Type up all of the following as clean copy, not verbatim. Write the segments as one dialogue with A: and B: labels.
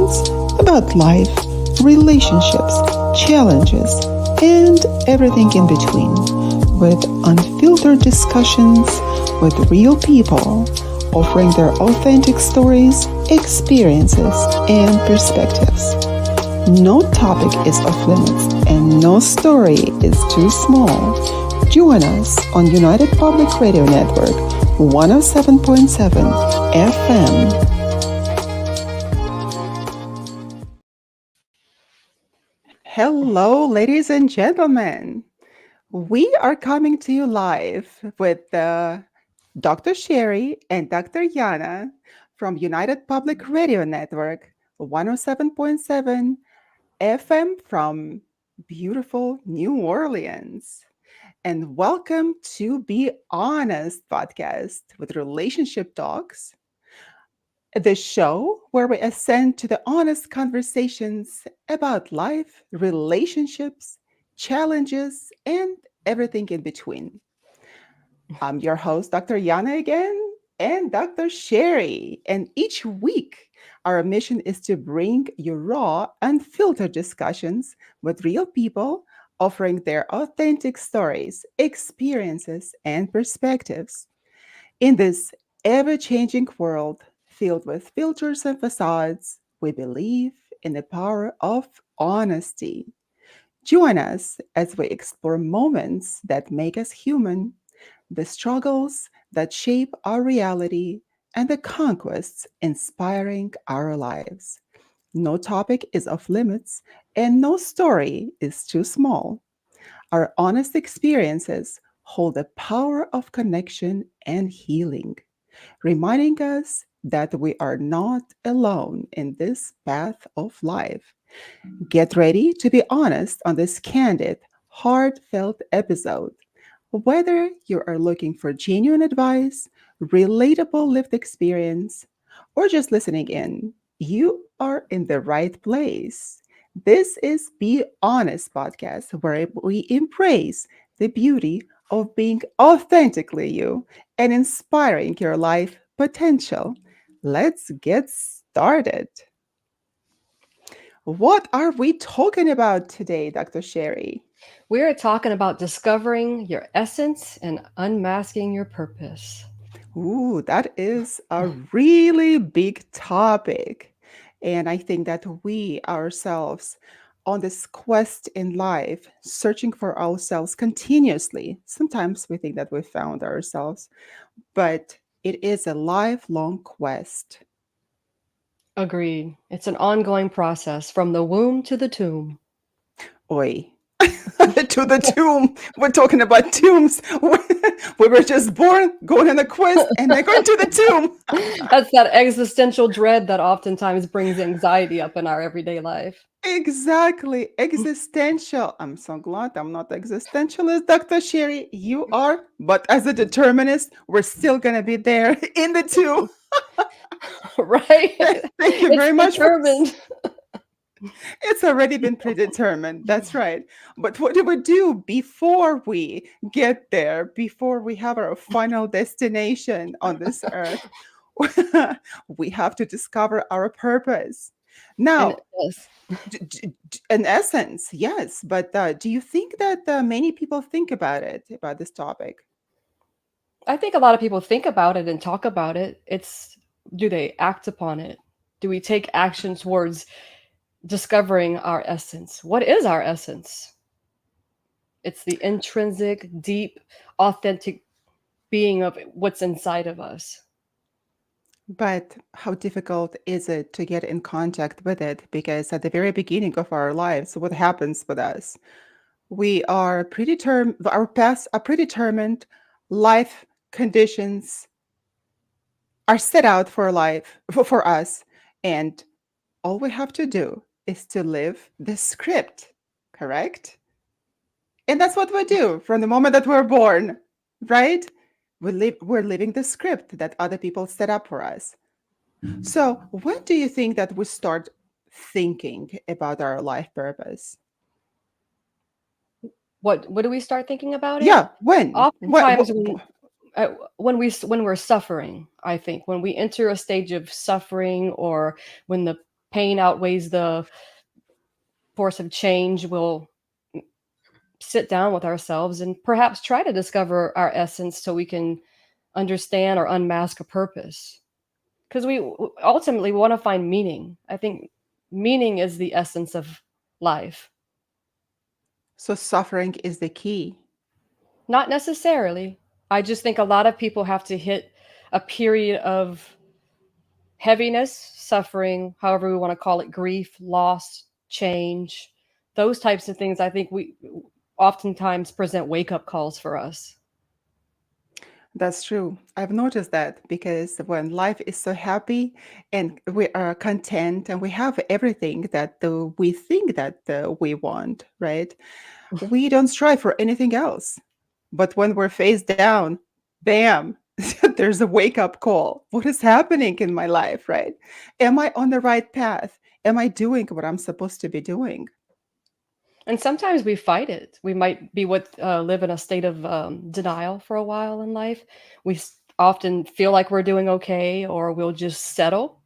A: conversations about life, relationships, challenges, and everything in between, with unfiltered discussions with real people, offering their authentic stories, experiences, and perspectives. No topic is off limits and no story is too small. Join us on United Public Radio Network 107.7 FM. Hello, ladies and gentlemen. We are coming to you live with Dr. Sherry and Dr. Yana from United Public Radio Network 107.7 FM from beautiful New Orleans. And welcome to Be Honest podcast with relationship talks, the show where we ascend to the honest conversations about life, relationships, challenges, and everything in between. I'm your host, Dr. Yana again, and Dr. Sherry. And each week, our mission is to bring you raw, unfiltered discussions with real people, offering their authentic stories, experiences, and perspectives. In this ever changing world filled with filters and facades, we believe in the power of honesty. Join us as we explore moments that make us human, the struggles that shape our reality, and the conquests inspiring our lives. No topic is off limits, and no story is too small. Our honest experiences hold the power of connection and healing, reminding us that we are not alone in this path of life. Get ready to be honest on this candid, heartfelt episode. Whether you are looking for genuine advice, relatable lived experience, or just listening in, you are in the right place. This is Be Honest podcast, where we embrace the beauty of being authentically you and inspiring your life potential. Let's get started. What are we talking about today, Dr. Sherry?
B: We are talking about discovering your essence and unmasking your purpose.
A: Ooh, that is a really big topic. And I think that we ourselves, on this quest in life, searching for ourselves continuously, sometimes we think that we found ourselves, but it is a lifelong quest.
B: Agreed. It's an ongoing process from the womb to the tomb.
A: Oi. To the tomb. We're talking about tombs. We were just born, going on a quest, and then going to the tomb.
B: That's that existential dread that oftentimes brings anxiety up in our everyday life.
A: Exactly. Existential. I'm so glad I'm not existentialist, Dr. Sherry. You are. But as a determinist, we're still going to be there in the tomb.
B: Right?
A: Thank you
B: It's
A: very much for.
B: determined.
A: It's already been predetermined. That's right. But what do we do before we get there, before we have our final destination on this earth? We have to discover our purpose.
B: And
A: Now,
B: yes,
A: in essence, yes. But do you think that many people think about it, about this topic?
B: I think a lot of people think about it and talk about it. It's do they act upon it? Do we take action towards discovering our essence? What is our essence? It's the intrinsic, deep, authentic being of what's inside of us.
A: But how difficult is it to get in contact with it? Because at the very beginning of our lives, what happens with us? We are predetermined, our past are predetermined, life conditions are set out for life, for us. And all we have to do is to live the script, correct? And that's what we do from the moment that we're born, right? We're living the script that other people set up for us. So, when do you think that we start thinking about our life purpose?
B: What do we start thinking about it?
A: Yeah, when?
B: Oftentimes when we're suffering, I think when we enter a stage of suffering or when the pain outweighs the force of change, we'll sit down with ourselves and perhaps try to discover our essence so we can understand or unmask a purpose. Because we ultimately want to find meaning. I think meaning is the essence of life.
A: So suffering is the key.
B: Not necessarily. I just think a lot of people have to hit a period of heaviness, suffering, however we want to call it, grief, loss, change, those types of things. I think we oftentimes present wake up calls for us.
A: That's true. I've noticed that because when life is so happy and we are content and we have everything that we think that we want, right? We don't strive for anything else. But when we're face down, bam, there's a wake up call. What is happening in my life, right? Am I on the right path? Am I doing what I'm supposed to be doing?
B: And sometimes we fight it. We might be what live in a state of denial for a while in life. Often feel like we're doing okay, or we'll just settle.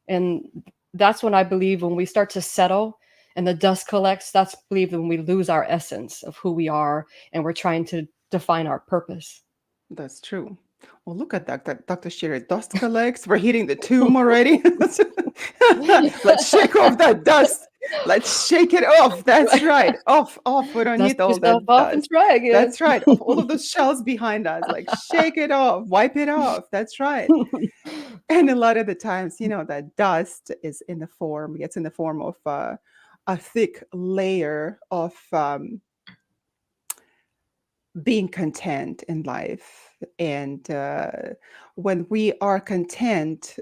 B: And that's when I believe when we start to settle and the dust collects, that's believe when we lose our essence of who we are and we're trying to define our purpose.
A: That's true. Well, look at that, Dr. Shearer. Dust collects. We're hitting the tomb already. Let's shake off that dust. Let's shake it off. That's right. Off, off. We don't
B: Dust
A: need all
B: yourself
A: that
B: off and
A: dust.
B: try again.
A: That's right. Of all of those shells behind us, like shake it off, wipe it off. That's right. And a lot of the times, that dust is in the form, gets in the form of a thick layer of being content in life. And when we are content,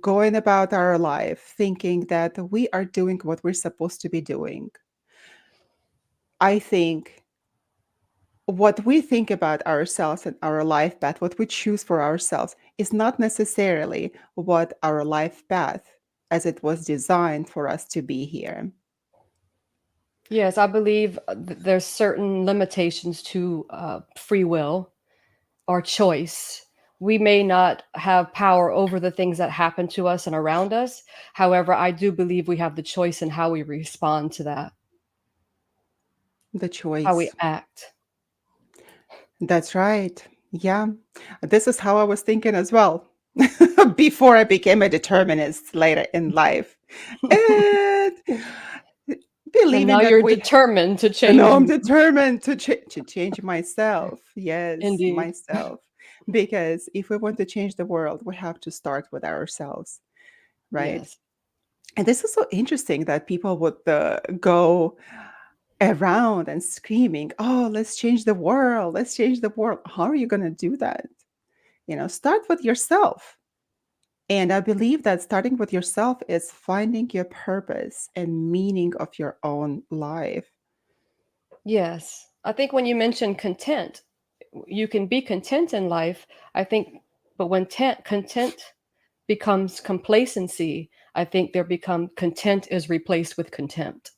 A: going about our life, thinking that we are doing what we're supposed to be doing, I think what we think about ourselves and our life path, what we choose for ourselves, is not necessarily what our life path as it was designed for us to be here.
B: Yes, I believe there's certain limitations to free will or choice. We may not have power over the things that happen to us and around us. However, I do believe we have the choice in how we respond to that,
A: The
B: how we
A: choice.
B: act.
A: That's right. Yeah. This is how I was thinking as well before I became a determinist later in life. And
B: And
A: believing
B: now
A: that
B: you're
A: we
B: determined to
A: no,
B: change
A: I'm
B: you.
A: determined to change myself. Yes,
B: Indeed.
A: myself. Because if we want to change the world, we have to start with ourselves, right?
B: Yes.
A: And this is so interesting that people would go around and screaming, "Oh, let's change the world. Let's change the world." How are you going to do that? Start with yourself. And I believe that starting with yourself is finding your purpose and meaning of your own life.
B: Yes. I think when you mention content, you can be content in life. I think, but when content becomes complacency, I think there become content is replaced with contempt.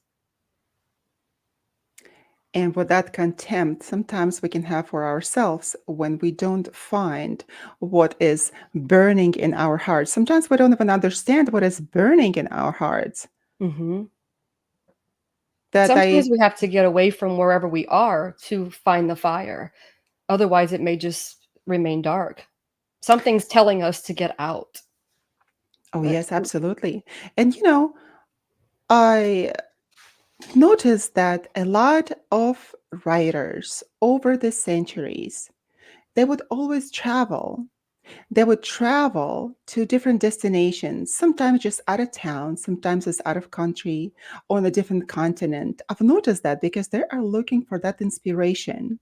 A: And with that contempt, sometimes we can have for ourselves when we don't find what is burning in our hearts. Sometimes we don't even understand what is burning in our hearts.
B: Hmm.
A: That
B: Sometimes
A: I,
B: we have to get away from wherever we are to find the fire. Otherwise, it may just remain dark. Something's telling us to get out.
A: oh,
B: But
A: yes, absolutely. And, I noticed that a lot of writers over the centuries, they would always travel. They would travel to different destinations, sometimes just out of town, sometimes it's out of country, on a different continent. I've noticed that because they are looking for that inspiration.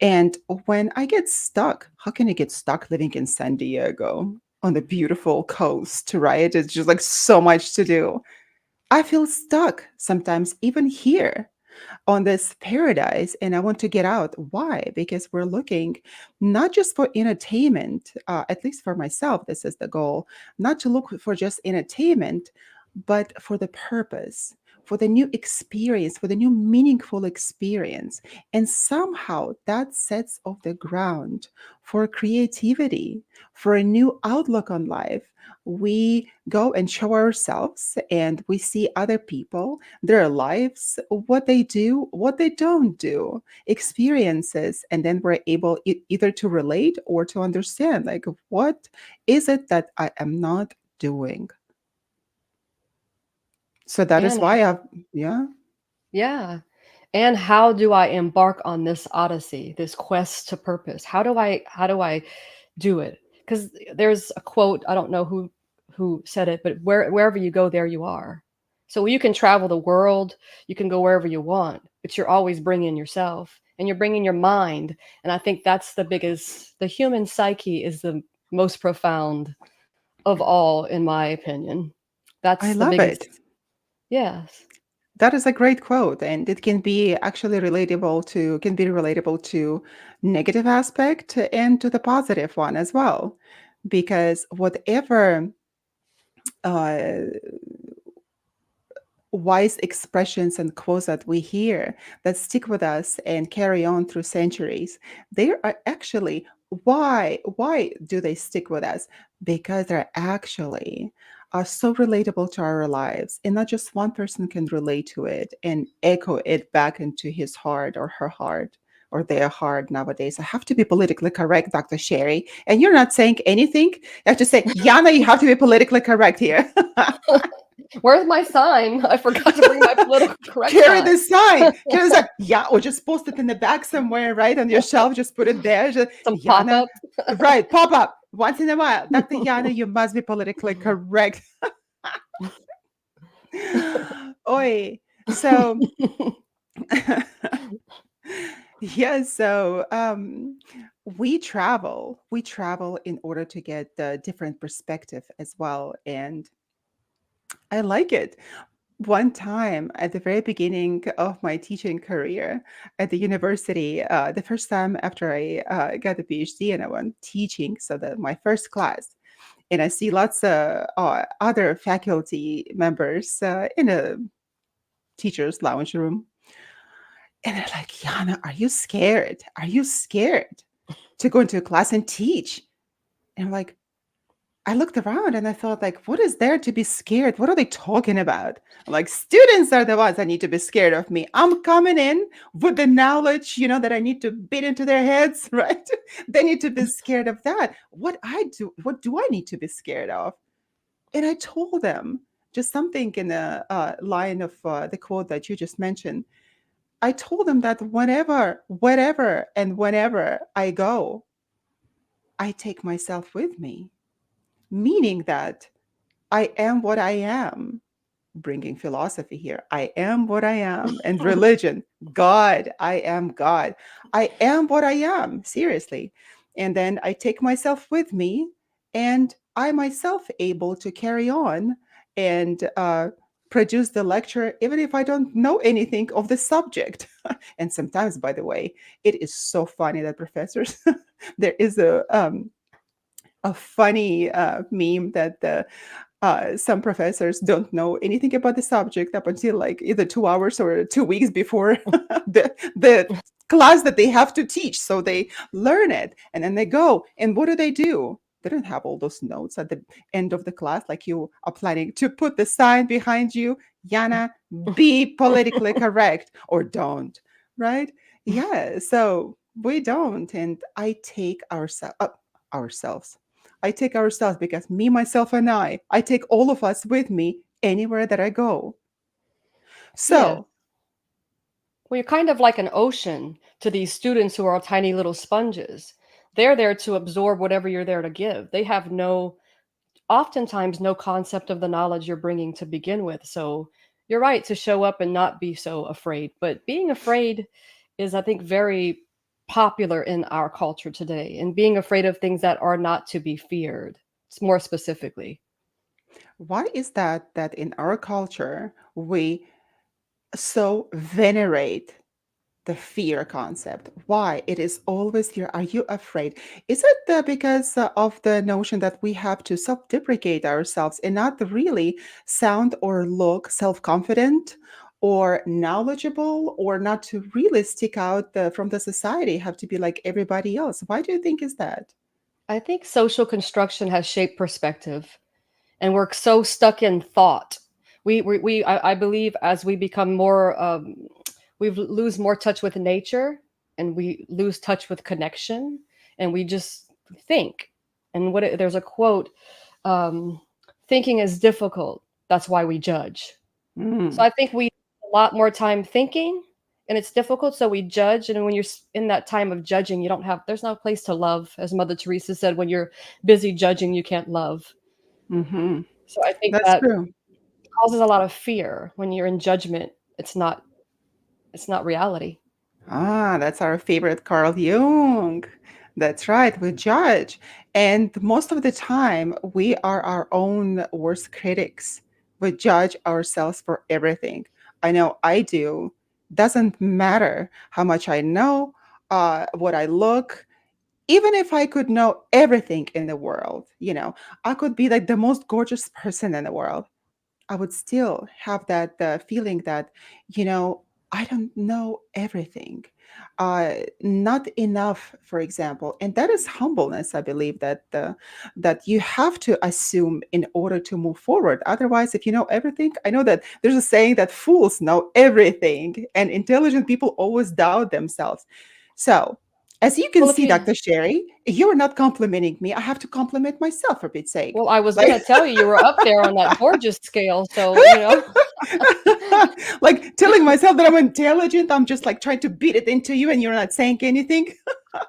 A: And when I get stuck, how can I get stuck living in San Diego on the beautiful coast, right? It's just like so much to do. I feel stuck sometimes, even here on this paradise, and I want to get out. Why? Because we're looking not just for entertainment, at least for myself, this is the goal, not to look for just entertainment, but for the purpose. for the new experience, for the new meaningful experience. And somehow that sets off the ground for creativity, for a new outlook on life. We go and show ourselves and we see other people, their lives, what they do, what they don't do, experiences, and then we're able either to relate or to understand, like, what is it that I am not doing? So that is
B: And
A: why I've, yeah,
B: yeah. And how do I embark on this odyssey, this quest to purpose? How do I do it? Because there's a quote, I don't know who said it, but wherever you go, there you are. So you can travel the world, you can go wherever you want, but you're always bringing yourself and you're bringing your mind. And I think that's the biggest. The human psyche is the most profound of all, in my opinion.
A: I
B: That's the
A: love
B: biggest.
A: it.
B: Yes.
A: That is a great quote, and it can be actually relatable to negative aspect and to the positive one as well, because whatever uh, wise expressions and quotes that we hear that stick with us and carry on through centuries, they are actually, why do they stick with us? Because they're actually so relatable to our lives, and not just one person can relate to it and echo it back into his heart or her heart or their heart. Nowadays I have to be politically correct, Dr. Sherry, and you're not saying anything. I have to say, Yana, you have to be politically correct here.
B: Where's my sign? I forgot to bring my political correct
A: Carry
B: sign.
A: the sign. Carry the sign. Yeah, or just post it in the back somewhere, right on your shelf. Just put it there. Just,
B: Some pop
A: Yana,
B: up.
A: right? Pop up once in a while. Dr. Yana, you must be politically correct. Oi. So, yeah. So, we travel. We travel in order to get a different perspective as well, and I like it. One time at the very beginning of my teaching career at the university, the first time after I got the PhD and I went teaching, so that my first class, and I see lots of other faculty members in a teacher's lounge room, and they're like, "Yana, are you scared? Are you scared to go into a class and teach?" And I'm like, I looked around and I thought, like, what is there to be scared? What are they talking about? I'm like, students are the ones that need to be scared of me. I'm coming in with the knowledge, that I need to beat into their heads, right? They need to be scared of that. What do I need to be scared of? And I told them just something in the line of the quote that you just mentioned. I told them that wherever, and whenever I go, I take myself with me, meaning that I am what I am, bringing philosophy here. I am what I am. And religion, God, I am God. I am what I am, seriously. And then I take myself with me, and I myself able to carry on and produce the lecture, even if I don't know anything of the subject. And sometimes, by the way, it is so funny that professors, there is a funny meme that some professors don't know anything about the subject up until like either 2 hours or 2 weeks before the class that they have to teach. So they learn it and then they go. And what do? They don't have all those notes at the end of the class, like you are planning to put the sign behind you, Yana, be politically correct, or don't, right? Yeah. So we don't. And I take ourselves. I take ourselves because me, myself, and I take all of us with me anywhere that I go.
B: Yeah.
A: So,
B: Well, you're kind of like an ocean to these students who are tiny little sponges. They're there to absorb whatever you're there to give. They have oftentimes, no concept of the knowledge you're bringing to begin with. So you're right to show up and not be so afraid. But being afraid is, I think, very popular in our culture today, and being afraid of things that are not to be feared, more specifically.
A: why is that in our culture we so venerate? The fear concept. Why? It is always here. Are you afraid? Is it because of the notion that we have to self deprecate ourselves and not really sound or look self confident or knowledgeable or not to really stick out from the society, have to be like everybody else? Why do you think is that?
B: I think social construction has shaped perspective, and we're so stuck in thought. I believe as we become more, we lose more touch with nature, and we lose touch with connection, and we just think. And there's a quote, um, thinking is difficult. That's why we judge. So
A: Mm,
B: I think we a lot more time thinking, and it's difficult, so we judge. And when you're in that time of judging, you don't have there's no place to love, as Mother Teresa said. When you're busy judging, you can't love.
A: hmm.
B: So I think
A: That's
B: that
A: true.
B: causes a lot of fear. When you're in judgment, it's not reality.
A: Ah, that's our favorite Carl Jung. That's right, we judge. And most of the time, we are our own worst critics. We judge ourselves for everything. I know I do. Doesn't matter how much I know, what I look, even if I could know everything in the world, I could be like the most gorgeous person in the world. I would still have that feeling that, you know, I don't know everything, not enough, for example, and that is humbleness. I believe that you have to assume in order to move forward. Otherwise, if you know everything, I know that there's a saying that fools know everything, and intelligent people always doubt themselves. So. As you can
B: Well, if
A: see,
B: you
A: Dr. Sherry, you're not complimenting me. I have to compliment myself for Pete's sake.
B: well, I was
A: Like,
B: gonna tell you were up there on that gorgeous scale, so
A: like telling myself that I'm intelligent, I'm just like trying to beat it into you and you're not saying anything.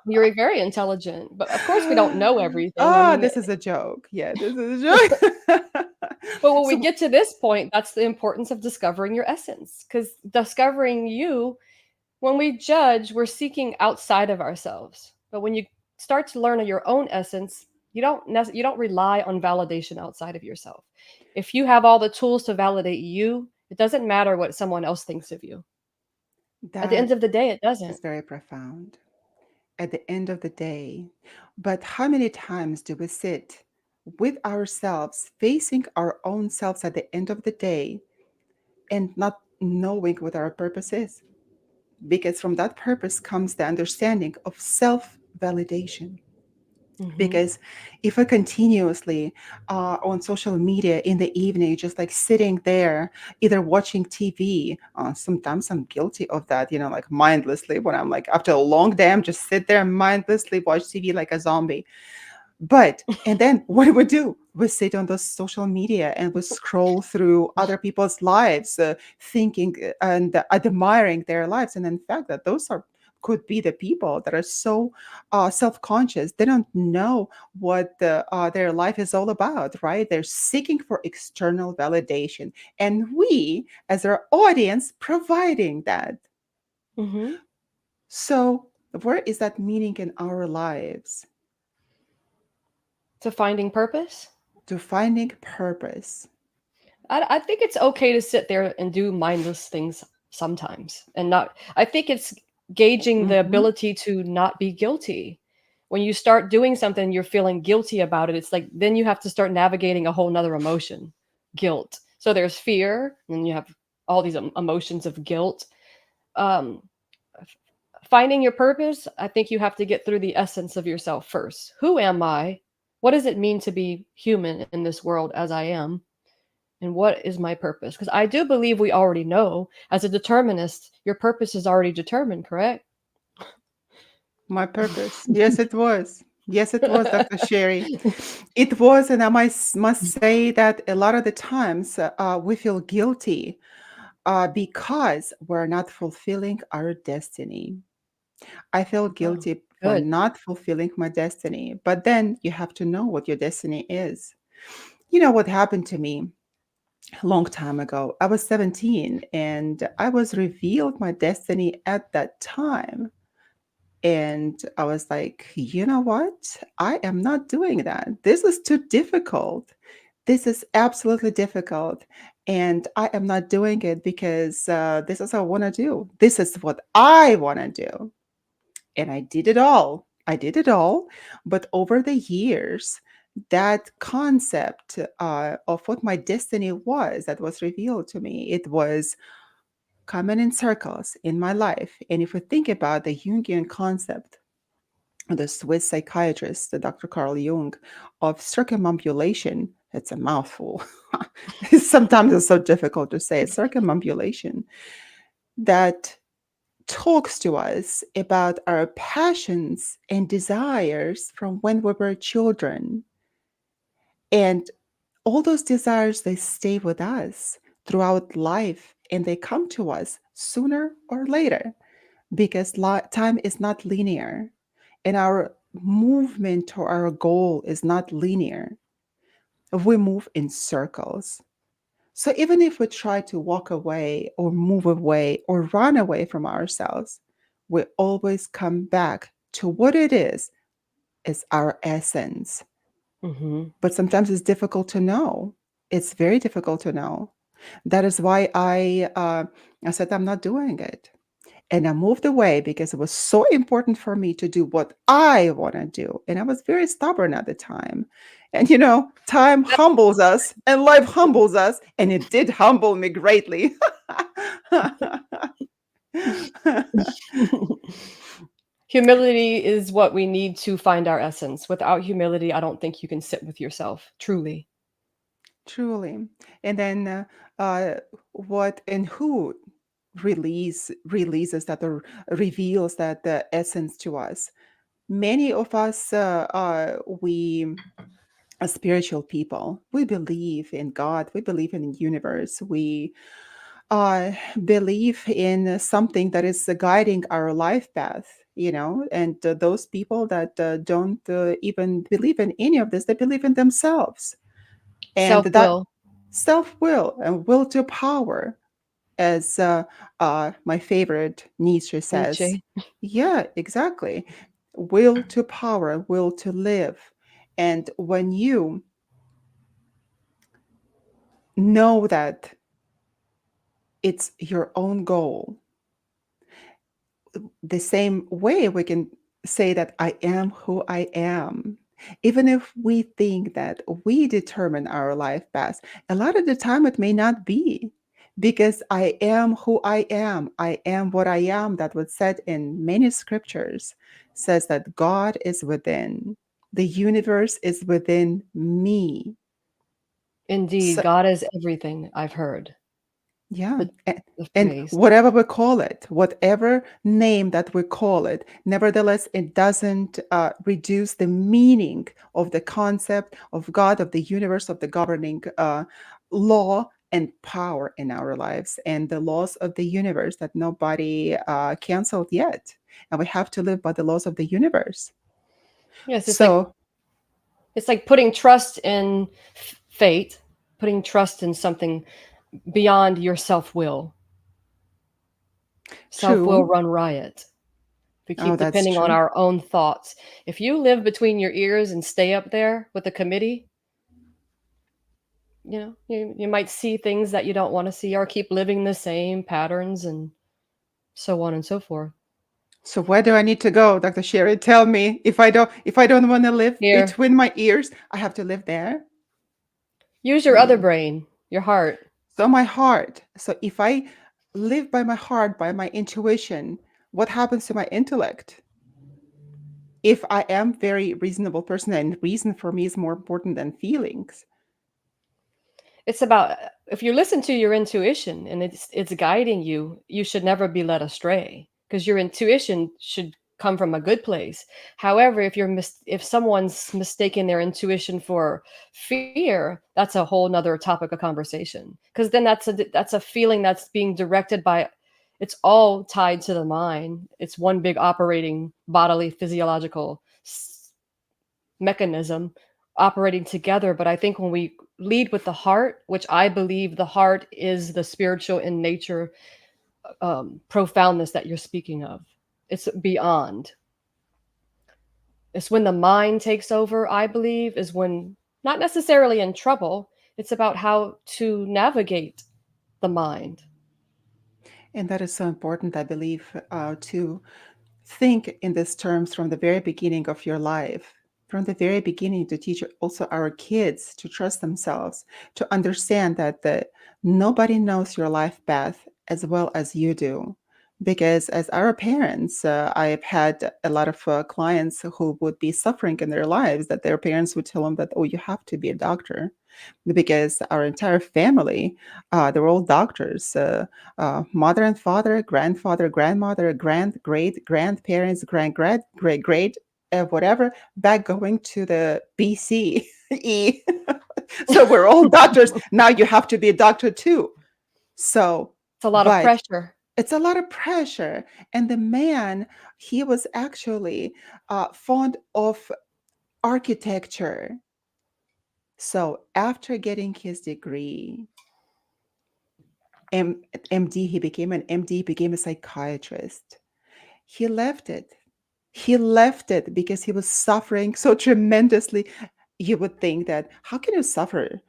B: you're very intelligent. But of course, we don't know everything. I
A: Oh,
B: mean,
A: this is a joke. Yeah, this is a joke.
B: but when we
A: So
B: get to this point, that's the importance of discovering your essence. Because discovering you, when we judge, we're seeking outside of ourselves. But when you start to learn your own essence, you don't rely on validation outside of yourself. If you have all the tools to validate you, it doesn't matter what someone else thinks of you. At the
A: that
B: end of the day, it
A: is
B: doesn't.
A: very profound at the end of the day. But how many times do we sit with ourselves, facing our own selves at the end of the day and not knowing what our purpose is? Because from that purpose comes the understanding of self validation.
B: Hmm.
A: Because if I continuously on social media in the evening, just like sitting there, either watching TV, sometimes I'm guilty of that, like mindlessly when I'm like, after a long day, I'm just sit there and mindlessly watch TV like a zombie. But and then what do we do? We sit on the social media and we scroll through other people's lives, thinking and admiring their lives. And in fact, that those are could be the people that are so self-conscious. They don't know what their life is all about, right? They're seeking for external validation, and we, as our audience, providing that.
B: Hmm.
A: So, where is that meaning in our lives?
B: To finding purpose,
A: To finding purpose.
B: I think it's okay to sit there and do mindless things sometimes and not. I think it's gauging the
A: Mhm.
B: ability to not be guilty. When you start doing something, you're feeling guilty about it. It's like then you have to start navigating a whole nother emotion, guilt. So there's fear, and you have all these emotions of guilt. Um, Finding your purpose, I think you have to get through the essence of yourself first. Who am I? What does it mean to be human in this world as I am? And what is my purpose? Because I do believe we already know. As a determinist, your purpose is already determined, correct?
A: My purpose. Yes, it was. Yes, it was, Dr. Sherry. It was, and I must say that a lot of the times we feel guilty because we're not fulfilling our destiny. I feel
B: Oh,
A: guilty for
B: good.
A: not fulfilling my destiny. But then you have to know what your destiny is. You know what happened to me a long time ago? I was 17 and I was revealed my destiny at that time. And I was like, you know what? I am not doing that. This is too difficult. This is absolutely difficult. And I am not doing it because this is what I want to do. This is what I want to do. And I did it all. I did it all. But over the years, that concept of what my destiny was that was revealed to me, it was coming in circles in my life. And if we think about the Jungian concept, the Swiss psychiatrist, the Dr. Carl Jung, of circumambulation, it's a mouthful. Sometimes it's so difficult to say circumambulation, that talks to us about our passions and desires from when we were children. And all those desires, they stay with us throughout life and they come to us sooner or later because time is not linear and our movement to our goal is not linear. We move in circles. So even if we try to walk away or move away or run away from ourselves, we always come back to what it is our essence.
B: Hmm.
A: But sometimes it's difficult to know. It's very difficult to know. That is why I said I'm not doing it. And I moved away because it was so important for me to do what I want to do. And I was very stubborn at the time. And time humbles us and life humbles us. And it did humble me greatly.
B: Humility is what we need to find our essence. Without humility, I don't think you can sit with yourself, truly.
A: Truly. And then what and who releases that or reveals that the essence to us. Many of us we as spiritual people, we believe in God, we believe in the universe, we uh, believe in something that is guiding our life path, and those people that don't even believe in any of this, they believe in themselves. And
B: Self
A: that
B: will,
A: self will and will to power, as my favorite Nietzsche says.
B: Nietzsche.
A: Yeah, exactly. Will to power, will to live. And when you know that it's your own goal, the same way we can say that I am who I am. Even if we think that we determine our life path, a lot of the time it may not be because I am who I am. I am what I am. That was said in many scriptures, says that God is within, the universe is within me.
B: Indeed,
A: So,
B: God is everything, I've heard.
A: yeah.
B: The, the
A: And
B: phrase.
A: whatever we call it, whatever name that we call it, nevertheless, it doesn't reduce the meaning of the concept of God, of the universe, of the governing law and power in our lives, and the laws of the universe that nobody canceled yet. And we have to live by the laws of the universe.
B: Yes,
A: So,
B: it's like putting trust in fate, putting trust in something beyond your self will. Self will
A: true.
B: run riot. If we
A: Oh,
B: keep
A: that's
B: depending on
A: true.
B: our own thoughts. If you live between your ears and stay up there with the committee, you might see things that you don't want to see or keep living the same patterns and so on and so forth.
A: So where do I need to go, Dr. Sherry? Tell me, if I don't want to live
B: Here,
A: between my ears, I have to live there.
B: use your other
A: Hmm.
B: brain, your heart.
A: So my heart. So if I live by my heart, by my intuition, what happens to my intellect? If I am very reasonable person and reason for me is more important than feelings.
B: It's about if you listen to your intuition and it's guiding you, you should never be led astray because your intuition should come from a good place. However, if someone's mistaken their intuition for fear, that's a whole nother topic of conversation. Because then that's a feeling that's being directed by it's all tied to the mind. It's one big operating bodily physiological mechanism operating together. But I think when we lead with the heart, which I believe the heart is the spiritual in nature profoundness that you're speaking of, it's beyond. It's when the mind takes over, I believe, is when not necessarily in trouble. It's about how to navigate the mind.
A: And that is so important, I believe, to think in these terms from the very beginning of your life, from the very beginning, to teach also our kids to trust themselves, to understand that nobody knows your life path as well as you do. Because as our parents, I've had a lot of clients who would be suffering in their lives that their parents would tell them that, oh, you have to be a doctor, because our entire family, they're all doctors. Mother and father, grandfather, grandmother, great grandparents, great great, whatever, back going to the BCE. So we're all doctors. Now you have to be a doctor too. So,
B: It's a lot of
A: but
B: pressure.
A: it's a lot of pressure. And the man, he was actually fond of architecture. So after getting his degree, M- MD, he became an MD, became a psychiatrist. He left it. He left it because he was suffering so tremendously. You would think that, how can you suffer?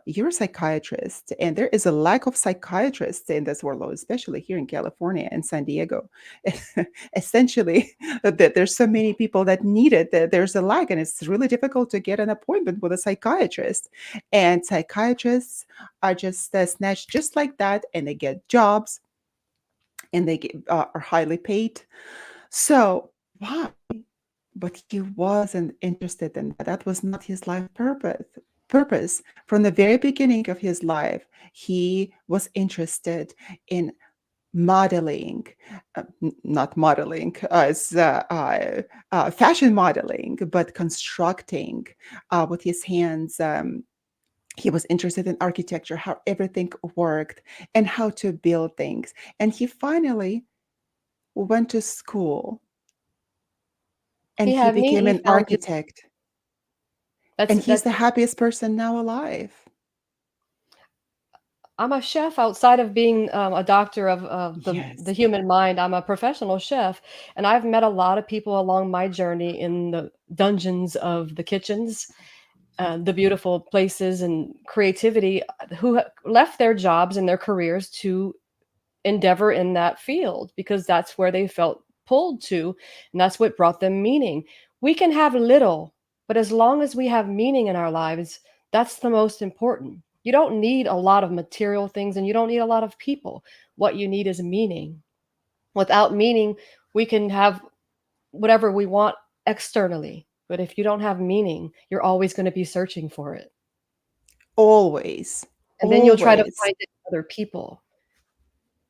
A: You're a psychiatrist, and there is a lack of psychiatrists in this world, especially here in California and San Diego. Essentially, that there's so many people that need it that there's a lack, and it's really difficult to get an appointment with a psychiatrist. And psychiatrists are just snatched just like that, and they get jobs, and are highly paid. So why? But he wasn't interested in that. That was not his life purpose. From the very beginning of his life, he was interested in modeling, not modeling as fashion modeling, but constructing with his hands. He was interested in architecture, how everything worked, and how to build things. And he finally went to school, and
B: He
A: he
B: had me.
A: became
B: He
A: an
B: found his.
A: architect.
B: That's
A: And he's
B: that's.
A: the happiest person now alive.
B: I'm a chef outside of being a doctor of the
A: Yes.
B: human mind. I'm a professional chef, and I've met a lot of people along my journey in the dungeons of the kitchens, the beautiful places and creativity, who left their jobs and their careers to endeavor in that field because that's where they felt pulled to, and that's what brought them meaning. We can have little, but as long as we have meaning in our lives, that's the most important. You don't need a lot of material things and you don't need a lot of people. What you need is meaning. Without meaning, we can have whatever we want externally, but if you don't have meaning, you're always going to be searching for it,
A: Always.
B: and then you'll try to
A: Always.
B: find it in other people,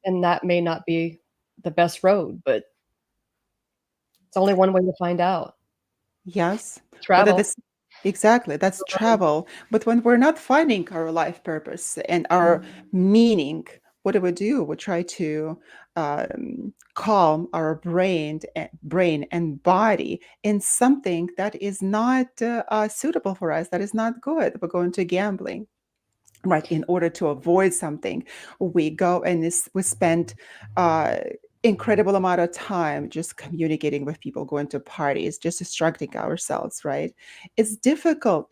B: and that may not be the best road, but it's only one way to find out.
A: Yes. But at
B: Travel.
A: this, exactly, that's travel. But when we're not finding our life purpose and our meaning, what do? We try to calm our brain and body in something that is not suitable for us, that is not good. We're going to gambling, right? In order to avoid something, we go and we spend uh incredible amount of time just communicating with people, going to parties, just distracting ourselves, right? It's difficult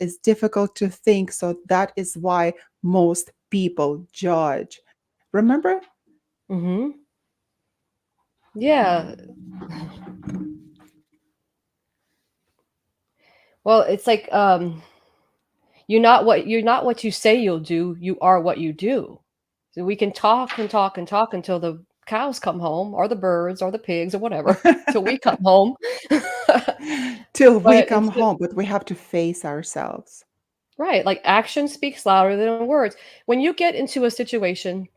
A: to think, so that is why most people judge. Remember?
B: Hmm. Yeah. Well, it's like you're not what you say you'll do. You are what you do. So we can talk and talk and talk until the cows come home, or the birds, or the pigs, or whatever, till we come home.
A: Till we
B: But
A: come
B: it's
A: home, but we have to face ourselves.
B: right. Like action speaks louder than words. When you get into a situation,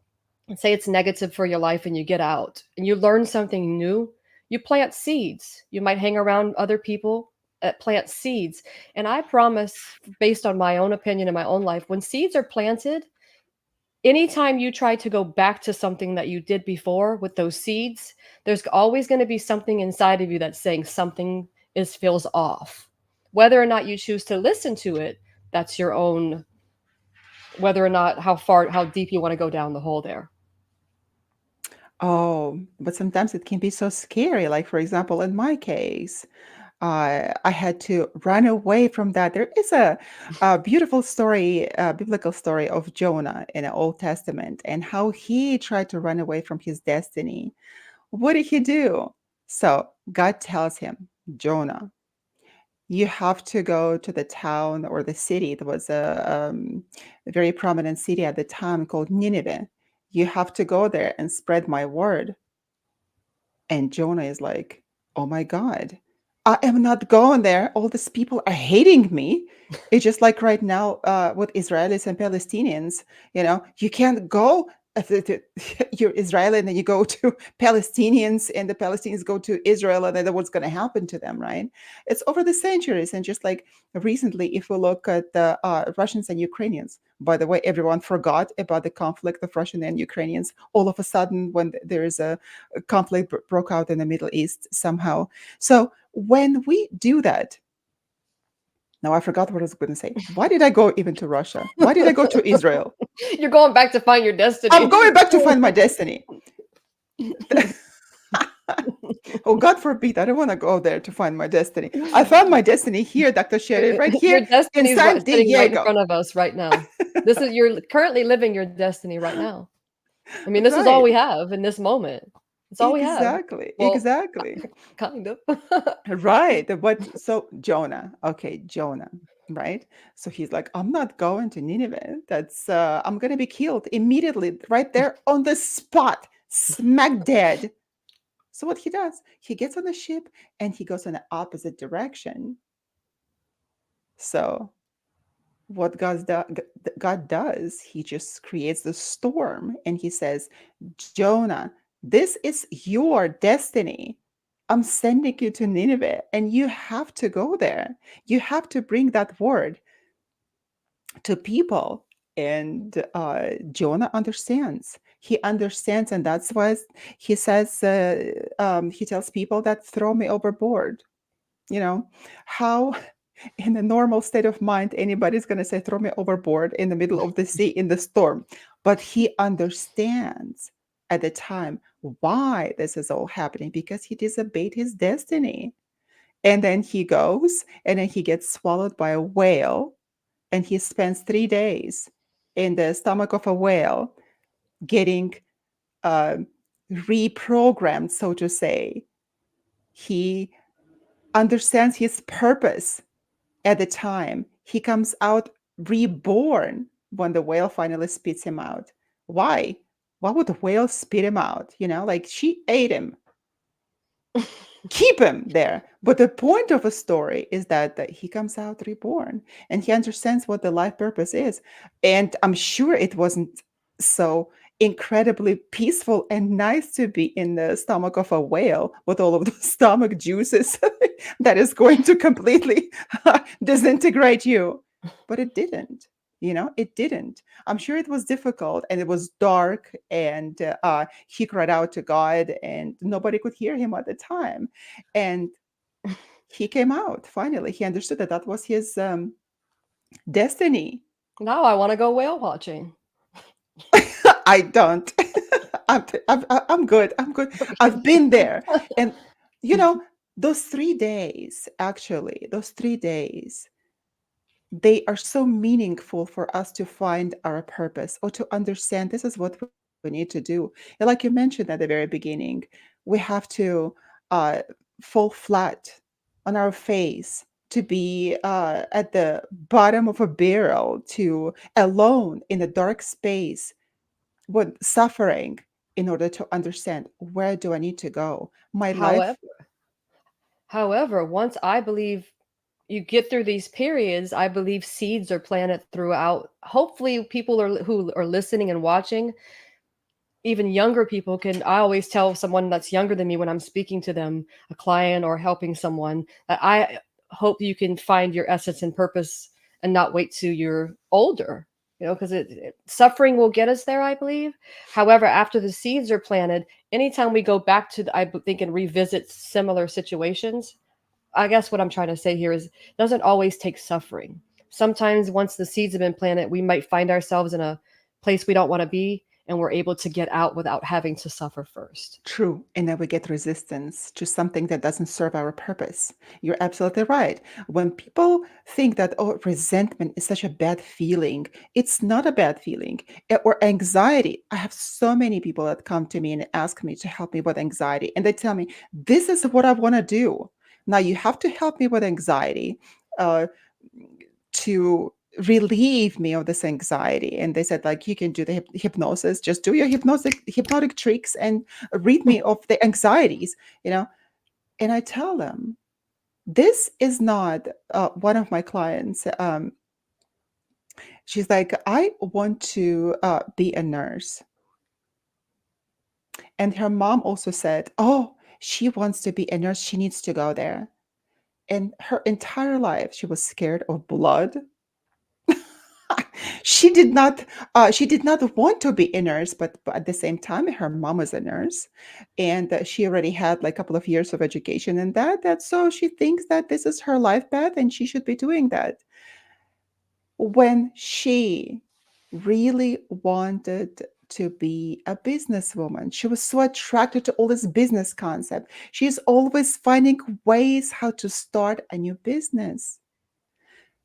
B: and say it's negative for your life, and you get out and you learn something new, you plant seeds. You might hang around other people that plant seeds. And I promise, based on my own opinion in my own life, when seeds are planted, anytime you try to go back to something that you did before with those seeds, there's always going to be something inside of you that's saying something is feels off. Whether or not you choose to listen to it, that's your own, whether or not how deep you want to go down the hole there.
A: Oh, but sometimes it can be so scary. Like, for example, in my case, I had to run away from that. There is a beautiful story, a biblical story of Jonah in the Old Testament and how he tried to run away from his destiny. What did he do? So God tells him, Jonah, you have to go to the town or the city. There was a very prominent city at the time called Nineveh. You have to go there and spread my word. And Jonah is like, oh my God, I am not going there. All these people are hating me. It's just like right now with Israelis and Palestinians, you can't go. You're Israeli and then you go to Palestinians and the Palestinians go to Israel and then what's going to happen to them, right? It's over the centuries. And just like recently, if we look at the Russians and Ukrainians, by the way, everyone forgot about the conflict of Russian and Ukrainians. All of a sudden, when there is a conflict broke out in the Middle East somehow. So when we do that, now I forgot what I was going to say. Why did I go even to Russia? Why did I go to Israel?
B: You're going back to find your
A: I'm
B: destiny.
A: going back to find my destiny. Oh, God forbid. I don't want to go there to find my destiny. I found my destiny here, Dr. Sherry, right
B: Your
A: here in
B: destiny is
A: San
B: sitting right in
A: Diego.
B: front of us right now. This is you're currently living your destiny right now. I mean, this is all
A: Right.
B: we have in this moment. It's all we have.
A: Exactly.
B: Well,
A: Exactly.
B: kind of.
A: Right. But so Jonah, okay, Jonah, right? So he's like, I'm not going to Nineveh. I'm gonna be killed immediately, right there on the spot, smack dead. So what he does, he gets on the ship and he goes in the opposite direction. So what God does, he just creates the storm and he says, Jonah, this is your destiny. I'm sending you to Nineveh and you have to go there. You have to bring that word to people. And Jonah understands. He understands, and that's why he says, he tells people that throw me overboard. You know, how in a normal state of mind, anybody's going to say, throw me overboard in the middle of the sea in the storm. But he understands at the time why this is all happening because he disobeyed his destiny. And then he goes and then he gets swallowed by a whale and he spends 3 days in the stomach of a whale getting uh, reprogrammed, so to say. He understands his purpose at the time. He comes out reborn when the whale finally spits him out. Why? Why would the whale spit him out? Like she ate him. Keep him there. But the point of a story is that he comes out reborn and he understands what the life purpose is. And I'm sure it wasn't so incredibly peaceful and nice to be in the stomach of a whale with all of the stomach juices that is going to completely disintegrate you. But it didn't. It didn't. I'm sure it was difficult and it was dark, and he cried out to God, and nobody could hear him at the time. And he came out finally. He understood that that was his destiny.
B: Now I want to go whale watching.
A: I don't. I'm good. I'm good. I've been there. And, you know, those 3 days, actually, those 3 days, they are so meaningful for us to find our purpose or to understand this is what we need to do. And like you mentioned at the very beginning, we have to uh, fall flat on our face, to be at the bottom of a barrel, to alone in a dark space with suffering in order to understand where do I need to go. My life.
B: However, once I believe you get through these periods, I believe seeds are planted throughout. Hopefully, people who are listening and watching, even younger people can. I always tell someone that's younger than me when I'm speaking to them, a client or helping someone, that I hope you can find your essence and purpose and not wait till you're older. Because suffering will get us there, I believe. However, after the seeds are planted, anytime we go back to, I think, and revisit similar situations, I guess what I'm trying to say here is, it doesn't always take suffering. Sometimes once the seeds have been planted, we might find ourselves in a place we don't want to be, and we're able to get out without having to suffer first.
A: True. And then we get resistance to something that doesn't serve our purpose. You're absolutely right. When people think that, oh, resentment is such a bad feeling, it's not a bad feeling. Or anxiety. I have so many people that come to me and ask me to help me with anxiety. And they tell me, this is what I want to do. Now you have to help me with anxiety. Uh, to relieve me of this anxiety. And they said, like, you can do the hypnosis, just do your hypnotic tricks and rid me of the anxieties, you know. And I tell them, this is not one of my clients. She's like, I want to be a nurse. And her mom also said, oh, she wants to be a nurse, she needs to go there. And her entire life she was scared of blood. She did not want to be a nurse, but at the same time her mom was a nurse, and she already had like a couple of years of education in that, so she thinks that this is her life path and she should be doing that. When she really wanted to be a businesswoman, she was so attracted to all this business concept. She's always finding ways how to start a new business.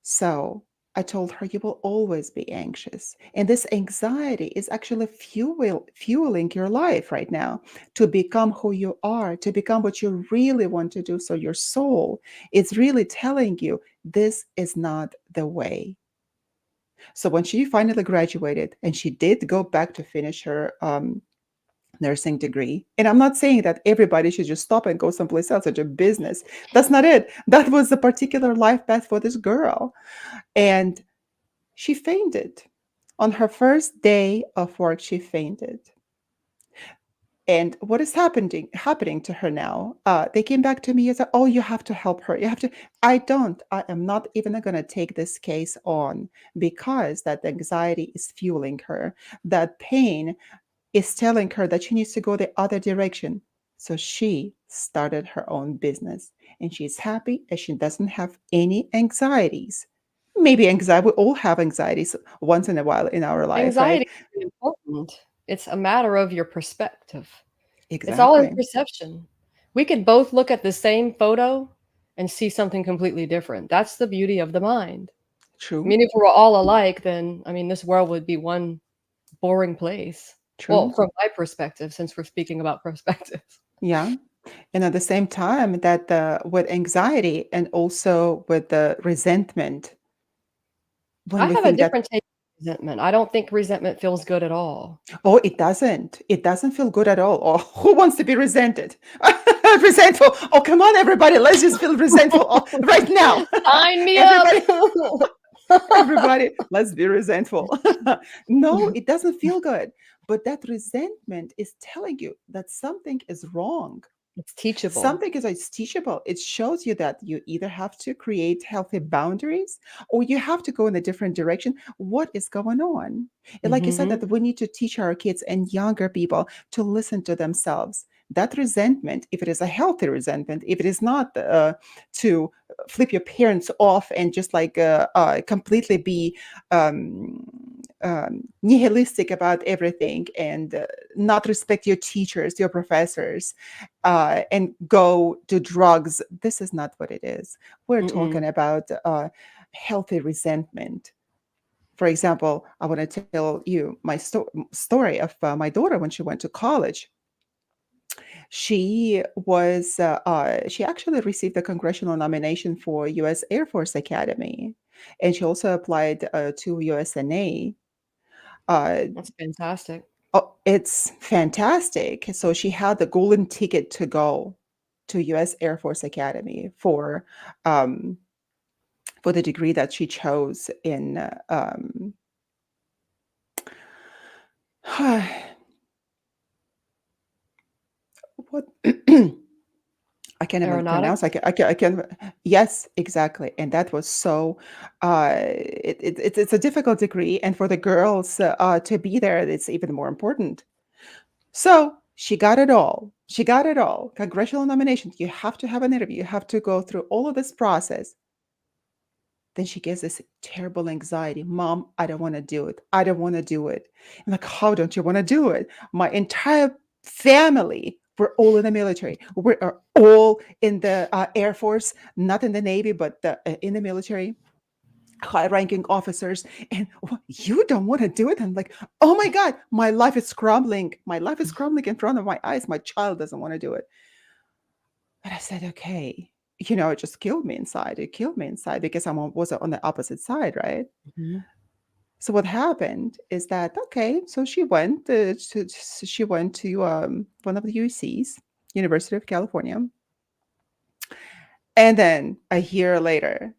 A: So I told her, you will always be anxious. And this anxiety is actually fueling your life right now to become who you are, to become what you really want to do. So your soul is really telling you this is not the way. So when she finally graduated and she did go back to finish her nursing degree. And I'm not saying that everybody should just stop and go someplace else or do business. That's not it. That was a particular life path for this girl. And she fainted. On her first day of work, she fainted. And what is happening to her now? They came back to me and said, "Oh, you have to help her. You have to." I don't. I am not even going to take this case on because that anxiety is fueling her. That pain is telling her that she needs to go the other direction. So she started her own business, and she's happy as she doesn't have any anxieties. Maybe anxiety, we all have anxieties once in a while in our life, right?
B: Anxiety is important. It's a matter of your perspective. It's all in
A: Exactly.
B: perception. We could both look at the same photo and see something completely different. That's the beauty of the mind. I
A: True.
B: mean, if we were all alike, then I mean, this world would be one boring place. Well,
A: True.
B: from my perspective, since we're speaking about perspectives.
A: Yeah. And at the same time, that with anxiety and also with the resentment, when
B: I
A: we
B: have a
A: think that,
B: different take on resentment. I don't think resentment feels good at all.
A: oh, it doesn't feel good at all. Or who wants to be resented? Resentful. Oh, come on, everybody. Let's just feel resentful right now.
B: Sign me up.
A: Everybody, everybody, let's be resentful. No, it doesn't feel good. But that resentment is telling you that something is wrong.
B: It's teachable.
A: Something is it's teachable. It shows you that you either have to create healthy boundaries or you have to go in a different direction. What is going on? And like you said,
B: Hmm.
A: that we need to teach our kids and younger people to listen to themselves. That resentment, if it is a healthy resentment, if it is not to flip your parents off and just like completely be um, nihilistic about everything and not respect your teachers, your professors, and go to drugs. This is not what it is. We're
B: Mm-mm.
A: talking about healthy resentment. For example, I want to tell you my story of my daughter when she went to college. She actually received a congressional nomination for U.S. Air Force Academy, and she also applied to USNA. Uh,
B: That's fantastic.
A: Oh, it's fantastic. So she had the golden ticket to go to US Air Force Academy um, for the degree that she chose in what I can't even pronounce.
B: Aeronautics.
A: I can. Yes, exactly. And that was so. It's a difficult degree, and for the girls to be there, it's even more important. So she got it all. She got it all. Congressional nomination. You have to have an interview. You have to go through all of this process. Then she gets this terrible anxiety. Mom, I don't want to do it. I don't want to do it. I'm like, how don't you want to do it? My entire family, we're all in the military. We are all in the Air Force, not in the Navy, but in the military, high ranking officers. And you don't want to do it? I'm like, oh my God, my life is crumbling. My life is crumbling in front of my eyes. My child doesn't want to do it. But I said, okay. It just killed me inside. It killed me inside because was on the opposite side, right?
B: Mhm.
A: So what happened is that okay, so she went to one of the UCs, University of California, and then a year later,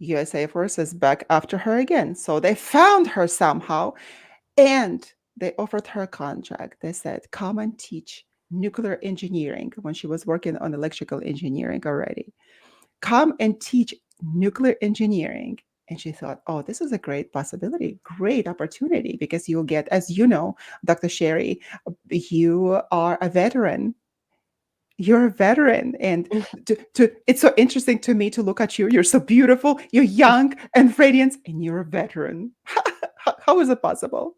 A: USA Force is back after her again. So they found her somehow, and they offered her a contract. They said, "Come and teach nuclear engineering," when she was working on electrical engineering already. Come and teach nuclear engineering. And she thought, oh, this is a great possibility, great opportunity, because you'll get, as you know, Dr. Sherry, you are a veteran. You're a veteran. And it's so interesting to me to look at you. You're so beautiful, you're young and radiant, and you're a veteran. How is it possible?